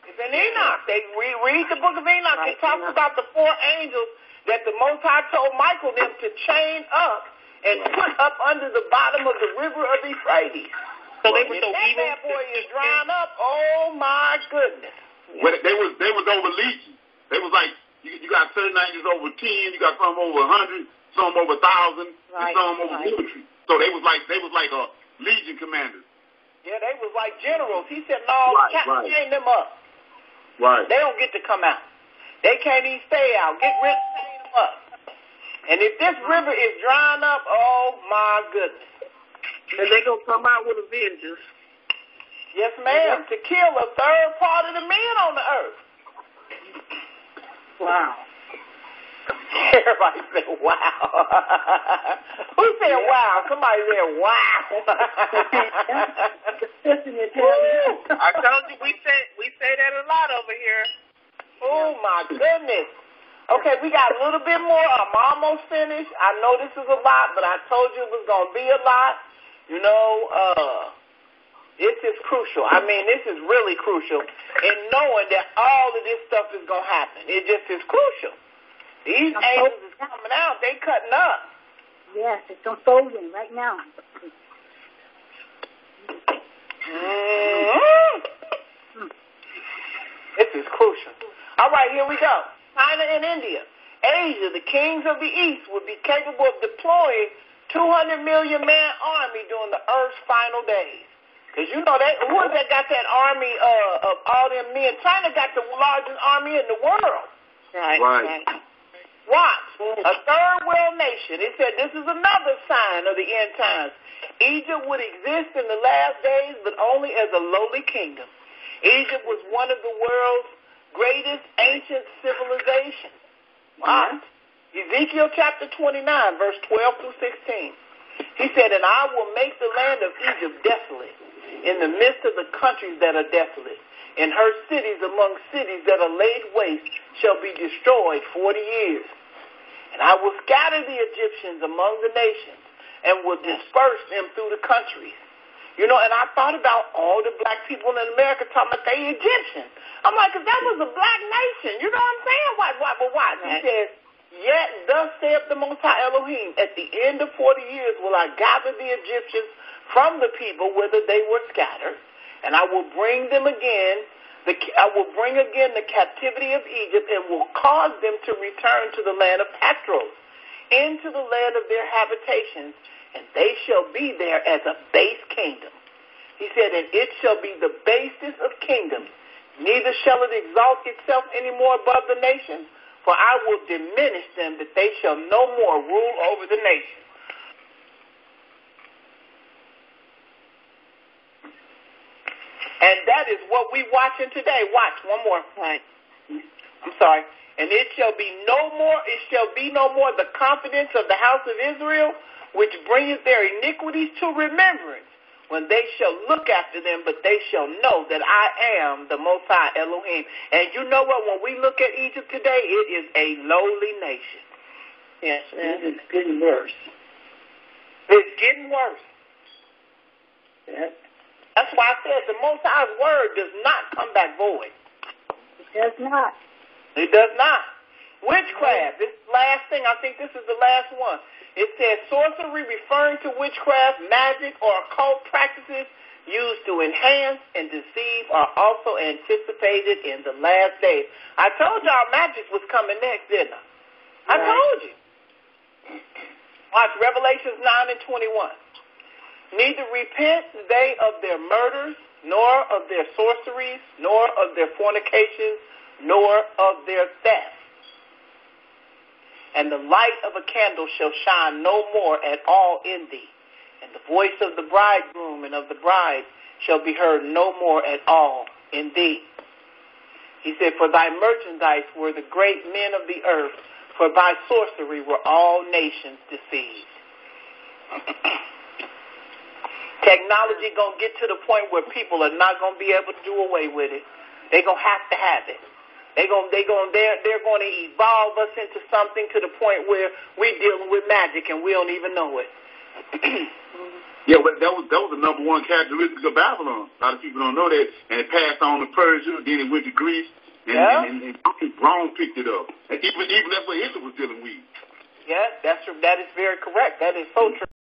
It's in Enoch. They read the book of Enoch. It talks about the 4 angels that the Most High told Michael them to chain up and put up under the bottom of the river of Euphrates. So they were so evil. That bad boy is drying up. Oh my goodness. Well, they was over legion. They was like you got certain angels over 10, you got some over 100, some over 1,000, and some over military. So they was like legion commanders. Yeah, they was like generals. He said, no, chain them up. Right. They don't get to come out. They can't even stay out. Get rid of chain them up. And if this river is drying up, oh my goodness. And they're going to come out with a vengeance. Yes, ma'am. To kill a third part of the men on the earth. Wow. Everybody said, wow. Who said wow? Somebody said, wow. I told you we say that a lot over here. Oh, my goodness. Okay, we got a little bit more. I'm almost finished. I know this is a lot, but I told you it was going to be a lot. This is crucial. I mean, this is really crucial in knowing that all of this stuff is going to happen. It just is crucial. These angels is coming out. They cutting up. Yes, it's unfolding right now. This is crucial. All right, here we go. China and India. Asia, the kings of the East, would be capable of deploying 200 million man army during the Earth's final days. Because who is that got that army of all them men? China got the largest army in the world. Right. Watch. A third world nation. It said this is another sign of the end times. Egypt would exist in the last days, but only as a lowly kingdom. Egypt was one of the world's greatest ancient civilizations. What? Ezekiel chapter 29, verse 12 through 16. He said, and I will make the land of Egypt desolate, in the midst of the countries that are desolate. And her cities among cities that are laid waste shall be destroyed 40 years. And I will scatter the Egyptians among the nations and will disperse them through the countries. You know, and I thought about all the black people in America talking about they Egyptians. I'm like, because that was a black nation. You know what I'm saying? Why? He says, yet thus saith the Most High Elohim, at the end of 40 years will I gather the Egyptians from the people whither they were scattered, and I will bring them again. I will bring again the captivity of Egypt, and will cause them to return to the land of Patros, into the land of their habitations, and they shall be there as a base kingdom. He said, and it shall be the basis of kingdoms. Neither shall it exalt itself any more above the nations, for I will diminish them, that they shall no more rule over the nations. And that is what we watching today. Watch one more. Right. I'm sorry. And it shall be no more the confidence of the house of Israel, which bringeth their iniquities to remembrance, when they shall look after them, but they shall know that I am the Most High Elohim. And you know what? When we look at Egypt today, it is a lowly nation. Yes, and it's getting worse. It's getting worse. Yes. That's why I said the Most High's word does not come back void. It does not. It does not. Witchcraft. This last thing, I think this is the last one. It says sorcery, referring to witchcraft, magic, or occult practices used to enhance and deceive, are also anticipated in the last days. I told y'all magic was coming next, didn't I? I told you. Watch Revelations 9 and 21. Neither repent they of their murders, nor of their sorceries, nor of their fornications, nor of their theft. And the light of a candle shall shine no more at all in thee. And the voice of the bridegroom and of the bride shall be heard no more at all in thee. He said, for thy merchandise were the great men of the earth, for by sorcery were all nations deceived. Technology going to get to the point where people are not going to be able to do away with it. They're going to have it. They're going to evolve us into something to the point where we're dealing with magic and we don't even know it. Yeah, but that was the number one characteristic of Babylon. A lot of people don't know that, and it passed on to Persia, then it went to Greece, and Rome picked it up. And even that's what Hitler was dealing with. Yes, that is very correct. That is so true.